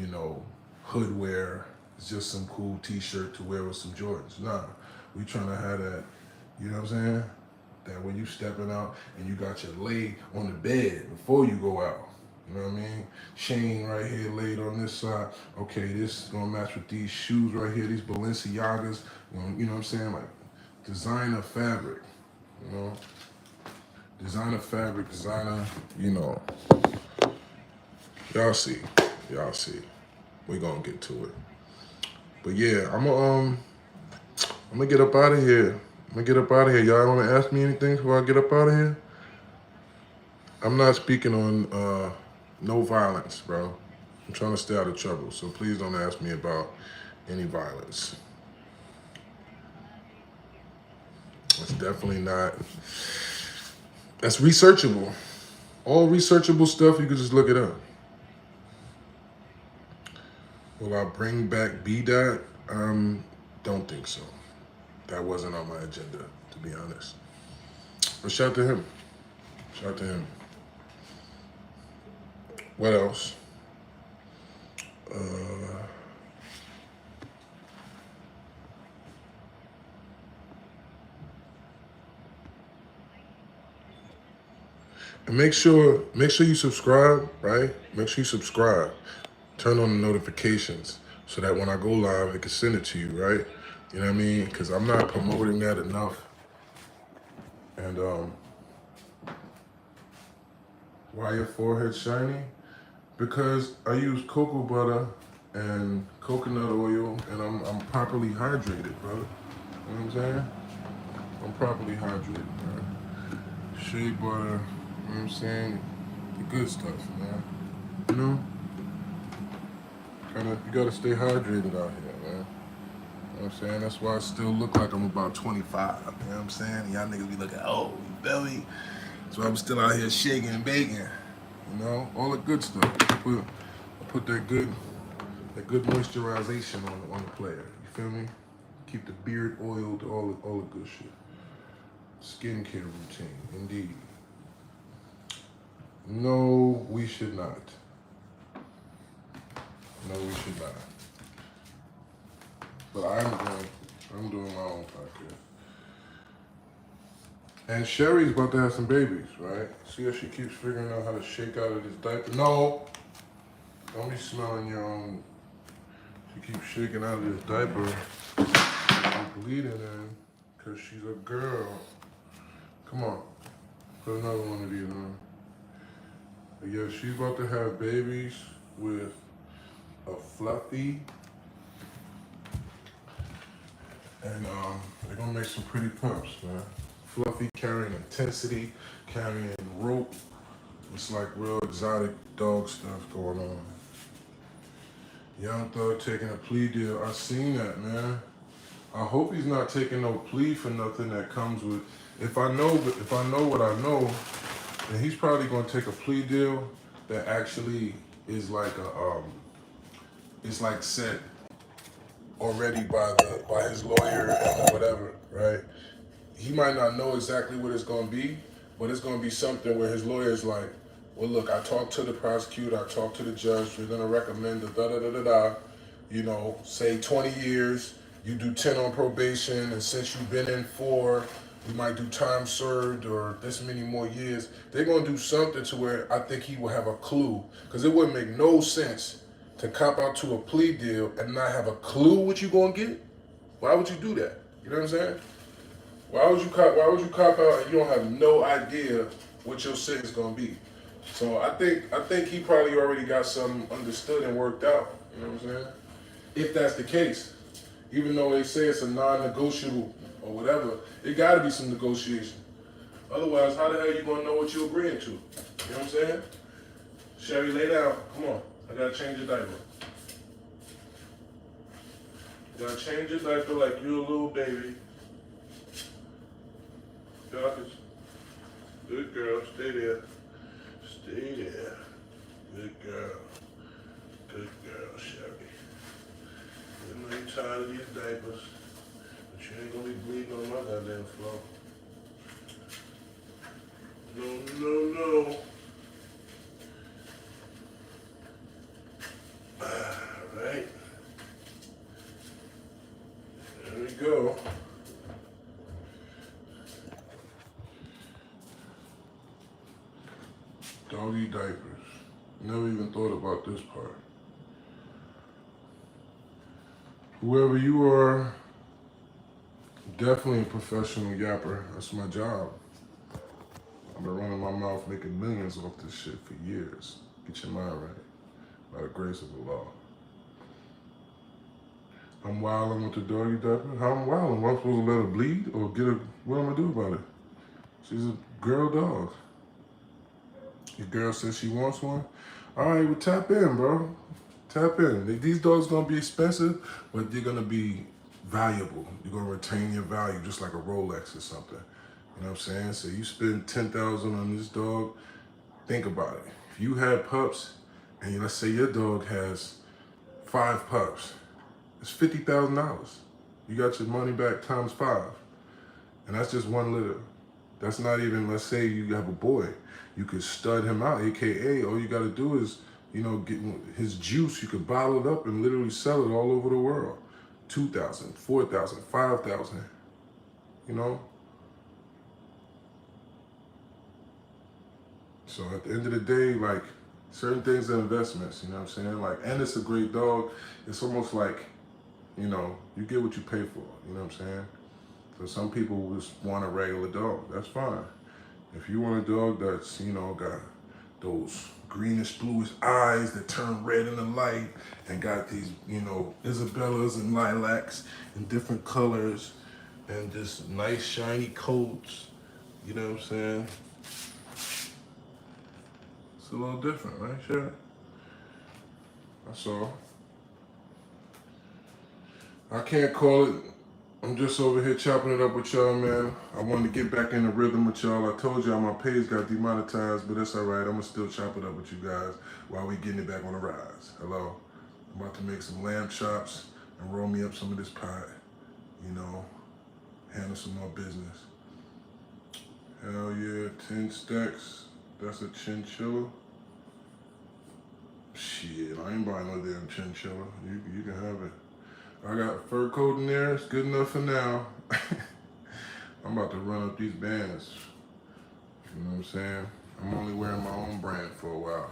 you know, hood wear. It's just some cool t-shirt to wear with some Jordans. Nah, we trying to have that, you know what I'm saying? That when you stepping out and you got your leg on the bed before you go out. You know what I mean? Chain right here laid on this side. Okay, this is gonna match with these shoes right here, these Balenciagas. You know what I'm saying? Like designer fabric, you know? Designer fabric, designer, you know. Y'all see. Y'all see. We gonna get to it. But yeah, I'm gonna get up out of here. Y'all wanna ask me anything before I get up out of here? I'm not speaking on no violence, bro. I'm trying to stay out of trouble, so please don't ask me about any violence. It's definitely not. That's researchable. All researchable stuff, you can just look it up. Will I bring back B-Dot? Don't think so. That wasn't on my agenda, to be honest. But shout to him. Shout to him. What else? And make sure you subscribe, right? Make sure you subscribe. Turn on the notifications so that when I go live, it can send it to you, right? You know what I mean? Because I'm not promoting that enough. And why your forehead shiny? Because I use cocoa butter and coconut oil, and I'm properly hydrated, brother. You know what I'm saying? I'm properly hydrated, man. Shea butter, you know what I'm saying? The good stuff, man. You know? You gotta stay hydrated out here, man. You know what I'm saying? That's why I still look like I'm about 25. You know what I'm saying? Y'all niggas be looking, oh, belly. So I'm still out here shaking and baking. You know? All the good stuff. I put that good moisturization on the player. You feel me? Keep the beard oiled, all the good shit. Skincare routine, indeed. No, we should not. No, we should not. But I'm doing my own podcast. And Sherry's about to have some babies, right? See how she keeps figuring out how to shake out of this diaper? No! Don't be smelling your own. She keeps shaking out of this diaper. She's bleeding in because she's a girl. Come on. Put another one of these on. But yeah, she's about to have babies with a Fluffy. And they're gonna make some pretty pups, man. fluffy, carrying intensity, carrying rope. It's like real exotic dog stuff going on. Young Thug taking a plea deal. I seen that, man. I hope he's not taking no plea for nothing that comes with. If I know what I know, then he's probably gonna take a plea deal that actually is like it's like set already by his lawyer and whatever, right? He might not know exactly what it's gonna be, but it's gonna be something where his lawyer is like, well, look, I talked to the prosecutor, I talked to the judge, we're gonna recommend the da da da da da, you know, say 20 years, you do 10 on probation, and since you've been in 4, you might do time served or this many more years. They're gonna do something to where I think he will have a clue, because it wouldn't make no sense to cop out to a plea deal and not have a clue what you gonna get. Why would you do that? You know what I'm saying? Why would you cop out and you don't have no idea what your sentence gonna be? So I think he probably already got something understood and worked out. You know what I'm saying? If that's the case, even though they say it's a non-negotiable or whatever, it got to be some negotiation. Otherwise, how the hell you gonna know what you're agreeing to? You know what I'm saying? Sherry, lay down. Come on, I gotta change your diaper. You gotta change your diaper like you're a little baby. Good girl, stay there. Stay there. Good girl. Good girl, Sherry. I know you're tired of these diapers, but you ain't gonna be bleeding on my goddamn floor. No. Alright. There we go. Doggy diapers. Never even thought about this part. Whoever you are, definitely a professional yapper. That's my job. I've been running my mouth making millions off this shit for years. Get your mind right. By the grace of the law. I'm wilding with the doggy diaper. How I'm wilding? Am I supposed to let her bleed or get her? What am I gonna do about it? She's a girl dog. Your girl says she wants one. All right, well, tap in, bro. Tap in. These dogs gonna be expensive, but they're gonna be valuable. You're gonna retain your value, just like a Rolex or something. You know what I'm saying? So you spend $10,000 on this dog. Think about it. If you had pups, and let's say your dog has 5 pups, it's $50,000. You got your money back times 5, and that's just one litter. That's not even, let's say you have a boy. You could stud him out, AKA, all you gotta do is, you know, get his juice, you could bottle it up and literally sell it all over the world. 2,000, 4,000, 5,000, you know? So at the end of the day, like, certain things are investments, you know what I'm saying? Like, and it's a great dog. It's almost like, you know, you get what you pay for, you know what I'm saying? So some people just want a regular dog, that's fine. If you want a dog that's, you know, got those greenish, bluish eyes that turn red in the light and got these, you know, Isabellas and lilacs in different colors and just nice shiny coats, you know what I'm saying? It's a little different, right, Sherry? That's all. I can't call it. I'm just over here chopping it up with y'all, man. I wanted to get back in the rhythm with y'all. I told y'all my page got demonetized, but that's all right. I'm gonna still chop it up with you guys while we getting it back on the rise. Hello? I'm about to make some lamb chops and roll me up some of this pie. You know, handle some more business. Hell yeah, 10 stacks. That's a chinchilla. Shit, I ain't buying no damn chinchilla. You can have it. I got fur coat in there. It's good enough for now. I'm about to run up these bands. You know what I'm saying? I'm only wearing my own brand for a while.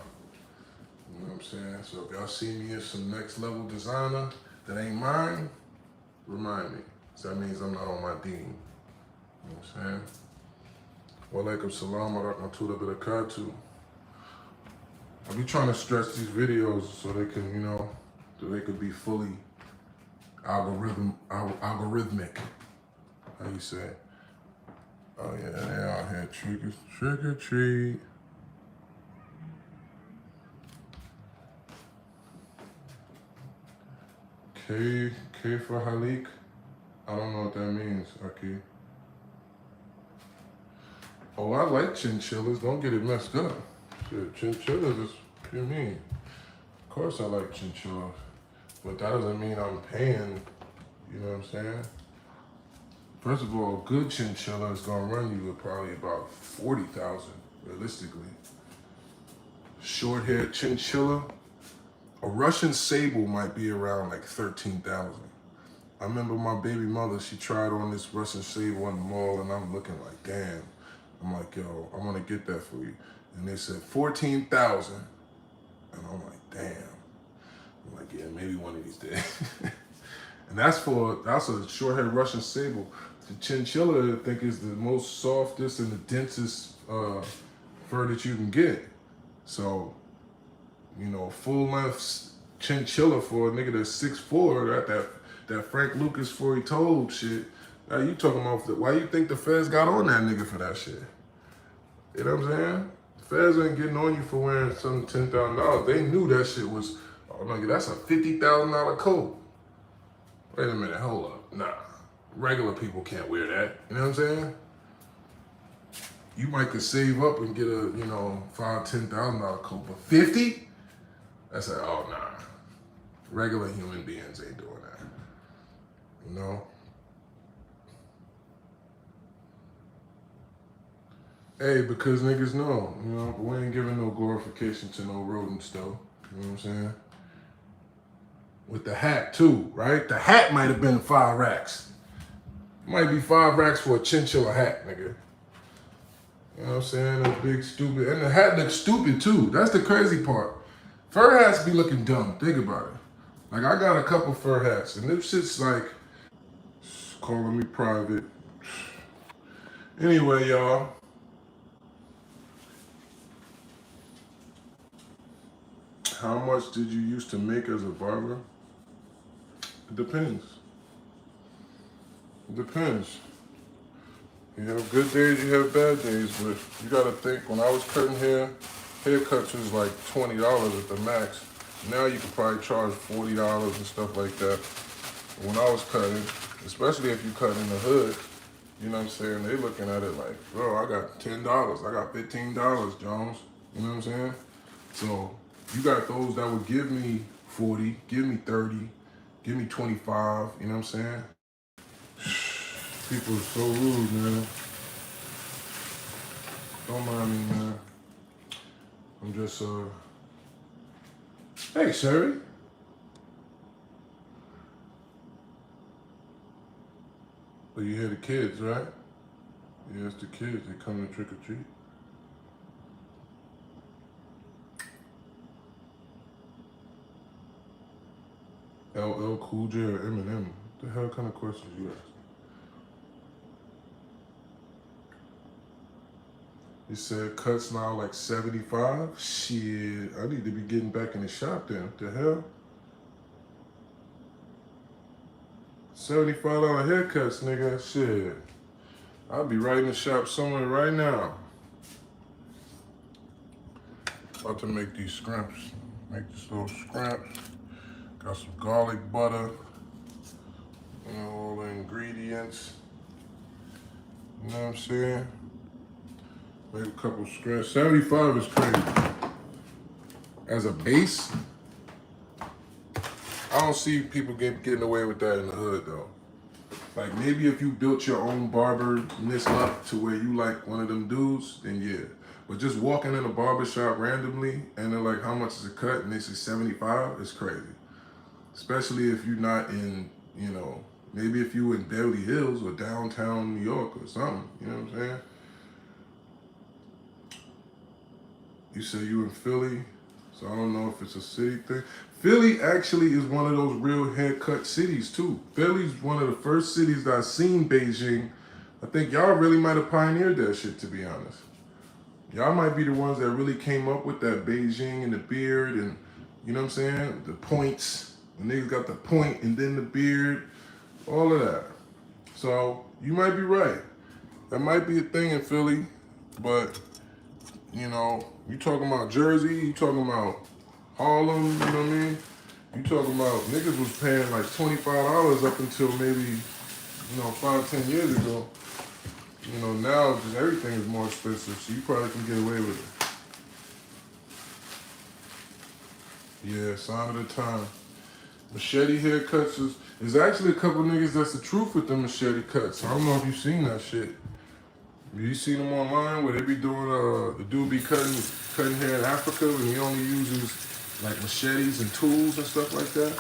You know what I'm saying? So if y'all see me as some next level designer that ain't mine, remind me. So that means I'm not on my team. You know what I'm saying? Walaikum salam wa rahmatullahi wa barakatuh. I be trying to stretch these videos so they can, you know, so they could be fully algorithmic. How you say it? Oh yeah, they out here trick or treat. K for Halik. I don't know what that means, Aki. Oh, I like chinchillas. Don't get it messed up. Shit, chinchillas is what you mean. Of course I like chinchillas. But that doesn't mean I'm paying, you know what I'm saying? First of all, a good chinchilla is gonna run you at probably about 40,000, realistically. Short-haired chinchilla, a Russian sable might be around like 13,000. I remember my baby mother, she tried on this Russian sable in the mall and I'm looking like, damn. I'm like, yo, I wanna get that for you. And they said 14,000. And I'm like, damn. I'm like, yeah, maybe one of these days. And that's a short-haired Russian sable. The chinchilla, I think, is the most softest and the densest fur that you can get. So, you know, full-length chinchilla for a nigga that's 6'4", that Frank Lucas for he told shit. Now you talking about, why you think the feds got on that nigga for that shit? You know what I'm saying? The feds ain't getting on you for wearing some $10,000. They knew that shit was, oh nigga, that's a $50,000 coat. Wait a minute, hold up. Nah, regular people can't wear that. You know what I'm saying? You might could save up and get a, you know, $5,000, $10,000 coat, but 50? That's like, oh nah. Regular human beings ain't doing that. You know? Hey, because niggas know, you know, but we ain't giving no glorification to no rodents though. You know what I'm saying? With the hat too, right? The hat might have been 5 racks. Might be 5 racks for a chinchilla hat, nigga. You know what I'm saying? A big stupid, and the hat looks stupid too. That's the crazy part. Fur hats be looking dumb. Think about it. Like I got a couple fur hats, and this shit's like calling me private. Anyway, y'all. How much did you used to make as a barber? It depends. It depends. You have good days, you have bad days, but you gotta think, when I was cutting hair, haircuts was like $20 at the max. Now you could probably charge $40 and stuff like that. When I was cutting, especially if you cut in the hood, you know what I'm saying? They looking at it like, bro, I got $10, I got $15, Jones. You know what I'm saying? So you got those that would give me 40, give me 30, give me 25, you know what I'm saying? People are so rude, man. Don't mind me, man. I'm just, hey, Sherry. Oh, you hear the kids, right? Yeah, it's the kids. They come to trick or treat. LL Cool J or Eminem? What the hell kind of questions you ask? He said cuts now like 75. Shit, I need to be getting back in the shop then. What the hell? $75 haircuts, nigga. Shit. I'll be right in the shop somewhere right now. About to make these scrimps. Make this little scrimp. Got some garlic butter. You know, all the ingredients. You know what I'm saying? Make a couple scrimps. 75 is crazy. As a base, I don't see people getting away with that in the hood though. Like maybe if you built your own barber-ness up to where you like one of them dudes, then yeah. But just walking in a barber shop randomly and they're like, how much is a cut? And they say 75, it's crazy. Especially if you're not in, you know, maybe if you in Beverly Hills or downtown New York or something, you know what I'm saying? You say you in Philly, so I don't know if it's a city thing. Philly actually is one of those real haircut cities too. Philly's one of the first cities that I've seen Beijing. I think y'all really might have pioneered that shit, to be honest. Y'all might be the ones that really came up with that Beijing and the beard and, you know what I'm saying? The points. The niggas got the point and then the beard, all of that. So you might be right. That might be a thing in Philly, but you know, you talking about Jersey, you talking about Harlem, you know what I mean? You talking about niggas was paying like $25 up until maybe, 5, 10 years ago. You know, now just everything is more expensive, so you probably can get away with it. Yeah, sign of the time. Machete haircuts is actually a couple niggas that's the truth with the machete cuts. I don't know if you've seen that shit. You seen them online where they be doing the dude be cutting hair in Africa and he only uses like machetes and tools and stuff like that.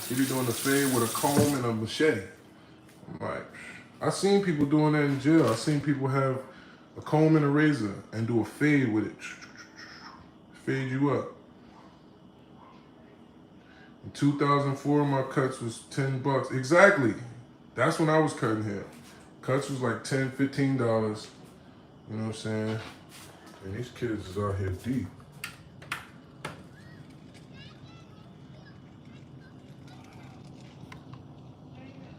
He be doing the fade with a comb and a machete. I'm like, I seen people doing that in jail. I seen people have a comb and a razor and do a fade with it. Fade you up. In 2004, my cuts was $10. Exactly. That's when I was cutting hair. Cuts was like $10, $15. You know what I'm saying? And these kids is out here deep.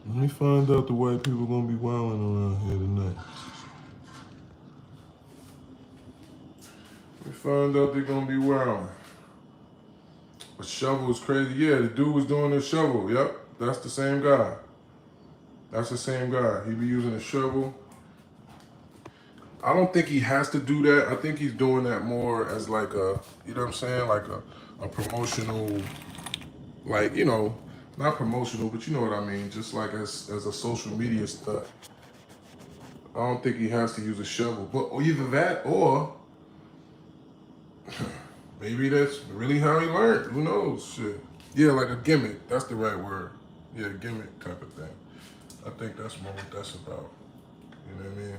Let me find out the white people gonna be wilding around here tonight. Let me find out they're gonna be wilding. A shovel is crazy. Yeah, the dude was doing the shovel. Yep, that's the same guy. That's the same guy. He be using a shovel. I don't think he has to do that. I think he's doing that more as like a, you know what I'm saying? Like a promotional, like, not promotional, but you know what I mean? Just like as a social media stuff. I don't think he has to use a shovel. But either that or maybe that's really how he learned. Who knows? Shit. Yeah, like a gimmick. That's the right word. Yeah, gimmick type of thing. I think that's more what that's about. You know what I mean?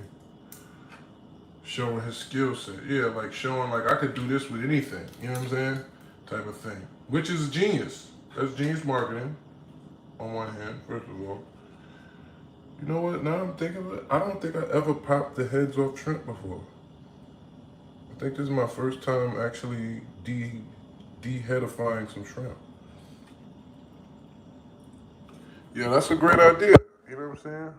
Showing his skill set. Yeah, like showing like I could do this with anything. You know what I'm saying? Type of thing. Which is genius. That's genius marketing on one hand, first of all. You know what? Now I'm thinking of it. I don't think I ever popped the heads off shrimp before. I think this is my first time actually de-headifying some shrimp. Yeah, that's a great idea. You know what I'm saying?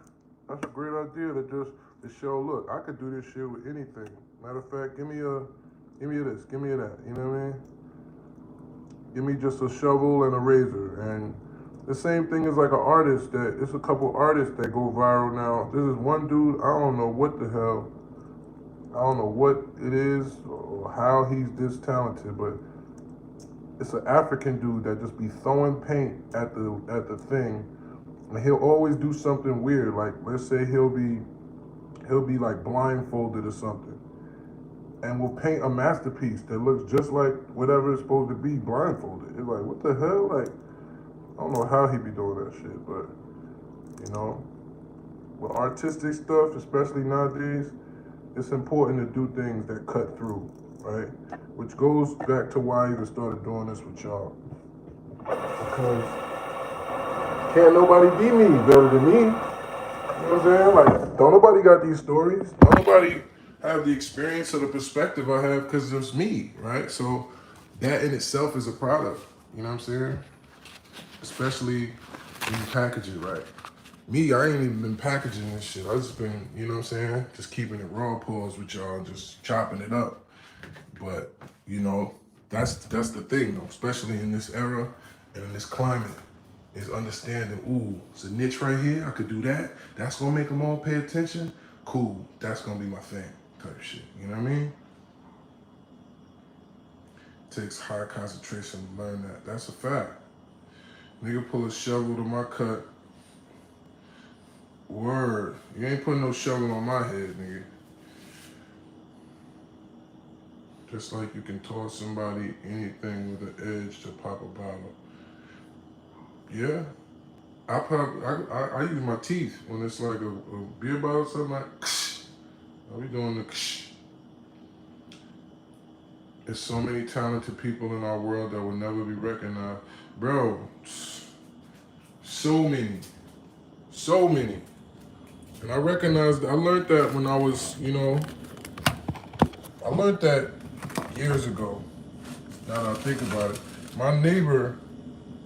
That's a great idea to show, look, I could do this shit with anything. Matter of fact, give me this, give me that. You know what I mean? Give me just a shovel and a razor. And the same thing is like an artist it's a couple artists that go viral now. This is one dude, I don't know what the hell. I don't know what it is or how he's this talented, but it's an African dude that just be throwing paint at the thing. And he'll always do something weird. Like let's say he'll be like blindfolded or something. And will paint a masterpiece that looks just like whatever it's supposed to be blindfolded. It's like, what the hell? Like, I don't know how he be doing that shit, but with artistic stuff, especially nowadays, it's important to do things that cut through, right? Which goes back to why I even started doing this with y'all. Because can't nobody be me better than me. You know what I'm saying? Like, don't nobody got these stories. Don't nobody have the experience or the perspective I have because it's me, right? So that in itself is a product. You know what I'm saying? Especially when you package it right. Me, I ain't even been packaging this shit. I just been, you know what I'm saying? Just keeping it raw pause with y'all and just chopping it up. But, that's the thing though, especially in this era and in this climate, is understanding, ooh, it's a niche right here, I could do that. That's gonna make them all pay attention. Cool, that's gonna be my thing, type of shit. You know what I mean? It takes high concentration to learn that. That's a fact. Nigga pull a shovel to my cut. Word. You ain't putting no shovel on my head, nigga. Just like you can toss somebody anything with an edge to pop a bottle. Yeah. I use my teeth when it's like a beer bottle or something like I be doing the There's so many talented people in our world that will never be recognized. Bro, so many. So many. And I learned that when I was, I learned that years ago. Now that I think about it. My neighbor,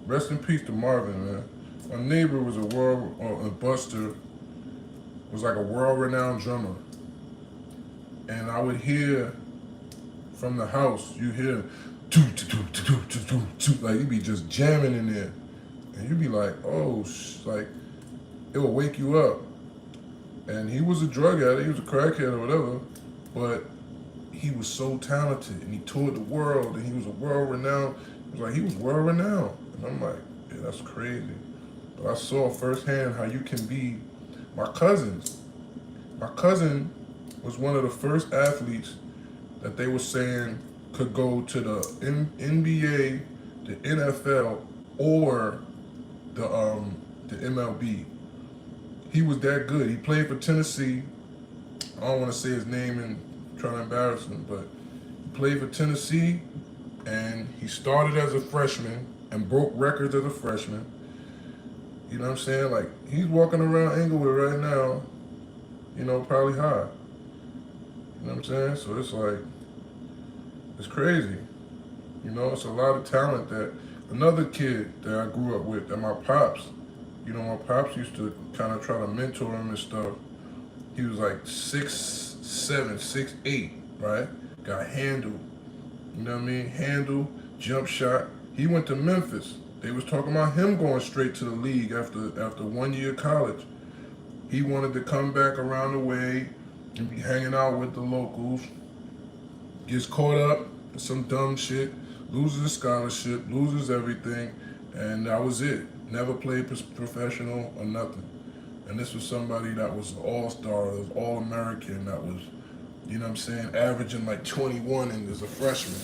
rest in peace to Marvin, man. My neighbor was a buster was like a world-renowned drummer. And I would hear from the house, you hear, like you'd be just jamming in there. And you'd be like, oh, like, it would wake you up. And he was a drug addict, he was a crackhead or whatever, but he was so talented and he toured the world and he was a world-renowned, it was like he was world-renowned. And I'm like, yeah, that's crazy. But I saw firsthand how you can be, my cousin was one of the first athletes that they were saying could go to the NBA, the NFL, or the MLB. He was that good. He played for Tennessee. I don't want to say his name and try to embarrass him, but he played for Tennessee, and he started as a freshman and broke records as a freshman. You know what I'm saying? Like, he's walking around Inglewood right now, you know, probably high. You know what I'm saying? So it's like, it's crazy. You know, it's a lot of talent that, another kid that I grew up with, that my pops, you know, my pops used to kind of try to mentor him and stuff. He was like 6'7", 6'8", right? Got handle. You know what I mean? Handle, jump shot. He went to Memphis. They was talking about him going straight to the league after 1 year of college. He wanted to come back around the way and be hanging out with the locals. Gets caught up in some dumb shit, loses a scholarship, loses everything, and that was it. Never played professional or nothing. And this was somebody that was an all-star, was all-American, that was, you know what I'm saying, averaging like 21 and as a freshman.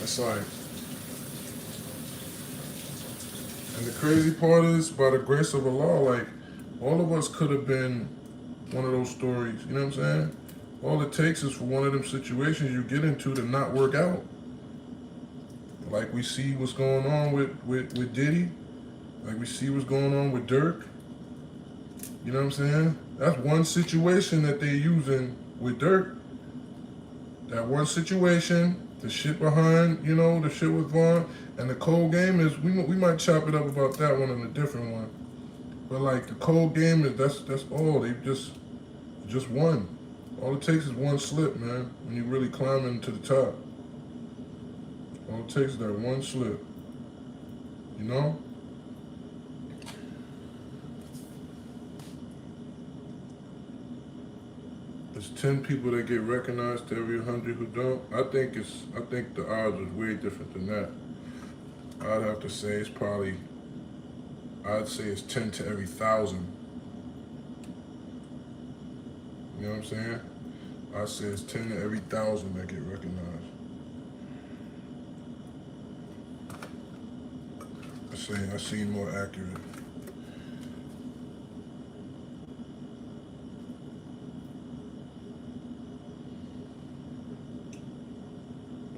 It's like, and the crazy part is, by the grace of Allah, like, all of us could have been one of those stories, you know what I'm saying? All it takes is for one of them situations you get into to not work out. Like we see what's going on with Diddy, like we see what's going on with Dirk. You know what I'm saying? That's one situation that they're using with Dirk. That one situation, the shit behind, you know, the shit with Vaughn, and the cold game is, we might chop it up about that one and a different one. But like the cold game is, that's all. They just won. All it takes is one slip, man, when you really climbing to the top. All it takes is that one slip, you know? There's 10 people that get recognized to every 100 who don't. I think the odds is way different than that. I'd have to say it's probably, I'd say it's 10 to every 1,000. You know what I'm saying? I say it's 10 to every 1,000 that get recognized. I seem more accurate.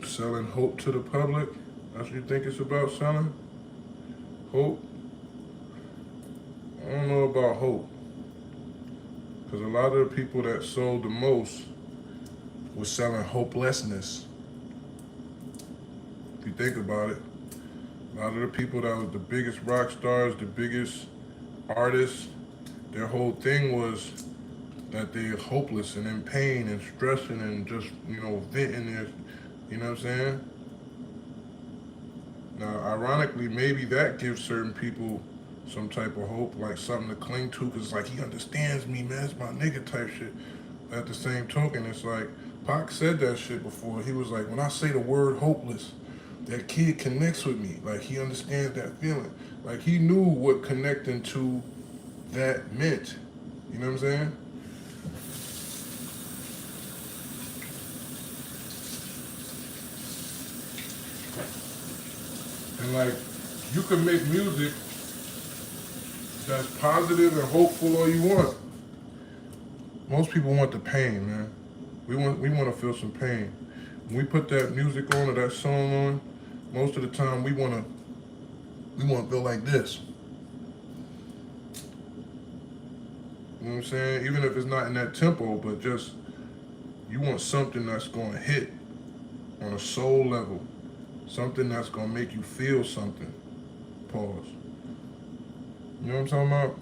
Selling hope to the public? That's what you think it's about, selling? Hope? I don't know about hope. Because a lot of the people that sold the most were selling hopelessness. If you think about it, a lot of the people that was the biggest rock stars, the biggest artists, their whole thing was that they're hopeless and in pain and stressing and just, you know, venting their, you know what I'm saying? Now, ironically, maybe that gives certain people some type of hope, like something to cling to, because it's like, he understands me, man, it's my nigga type shit. At the same token, it's like, Pac said that shit before. He was like, when I say the word hopeless, that kid connects with me. Like, he understands that feeling. Like, he knew what connecting to that meant. You know what I'm saying? And like, you can make music that's positive and hopeful all you want. Most people want the pain, man. We want to feel some pain. When we put that music on or that song on, most of the time we want to feel like this. You know what I'm saying? Even if it's not in that tempo, but just, you want something that's going to hit on a soul level. Something that's going to make you feel something. Pause. You know what I'm talking about?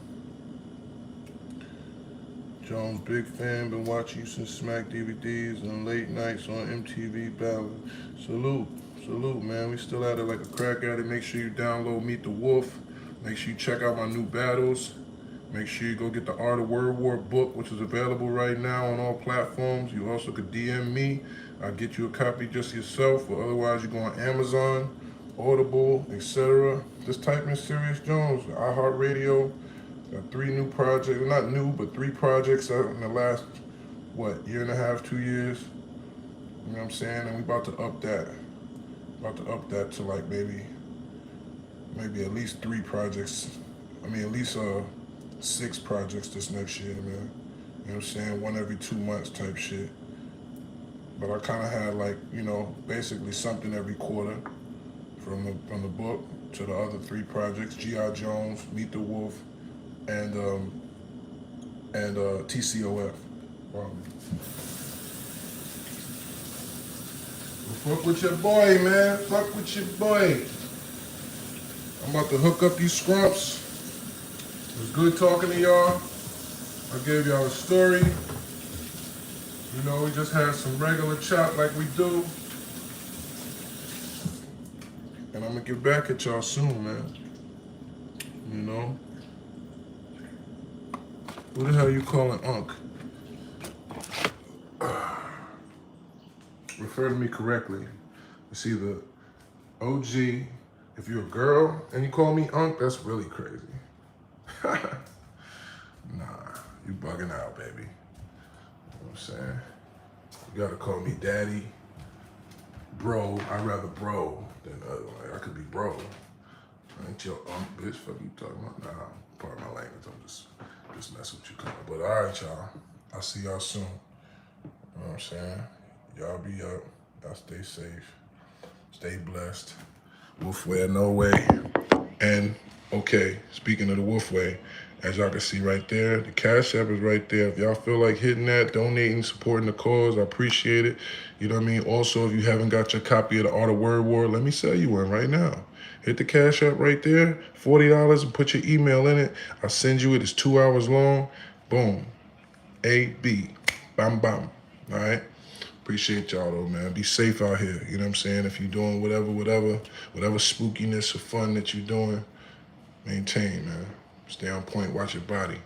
Jones, big fan, been watching you since Smack DVDs and late nights on MTV Battle. Salute, man. We still at it like a crack at it. Make sure you download Meet the Wolf. Make sure you check out my new battles. Make sure you go get the Art of Word War book, which is available right now on all platforms. You also could DM me. I'll get you a copy just yourself, or otherwise you go on Amazon, Audible, etc. Just type in Serius Jones, iHeartRadio. Got 3 new projects, not new, but 3 projects out in the last, year and a half, 2 years. You know what I'm saying? And we about to up that. About to up that to like maybe at least 3 projects. I mean, at least 6 projects this next year, man. You know what I'm saying? 1 every 2 months type shit. But I kind of had like, basically something every quarter from the book to the other 3 projects: G.I. Jones, Meet the Wolf, and TCOF. Fuck with your boy, man. Fuck with your boy. I'm about to hook up these scrumps. It was good talking to y'all. I gave y'all a story. We just had some regular chop like we do. And I'm gonna get back at y'all soon, man. Who the hell you calling Unc? Refer to me correctly. It's either OG. If you're a girl and you call me Unc, that's really crazy. Nah, you bugging out, baby. You know what I'm saying? You gotta call me daddy, bro. I'd rather bro than I could be bro. I ain't your Unc, bitch. Fuck you talking about? Nah, part of my language. I'm just messing with you, kind of. But all right, y'all. I'll see y'all soon. You know what I'm saying? Y'all be up. Y'all stay safe. Stay blessed. Wolfway, no way. And, okay, speaking of the Wolfway, as y'all can see right there, the Cash App is right there. If y'all feel like hitting that, donating, supporting the cause, I appreciate it. You know what I mean? Also, if you haven't got your copy of the Art of Word War, let me sell you one right now. Hit the Cash App right there, $40, and put your email in it. I'll send you it. It's 2 hours long. Boom. A, B. Bam, bam. All right? Appreciate y'all though, man. Be safe out here. You know what I'm saying? If you're doing whatever spookiness or fun that you're doing, maintain, man. Stay on point. Watch your body.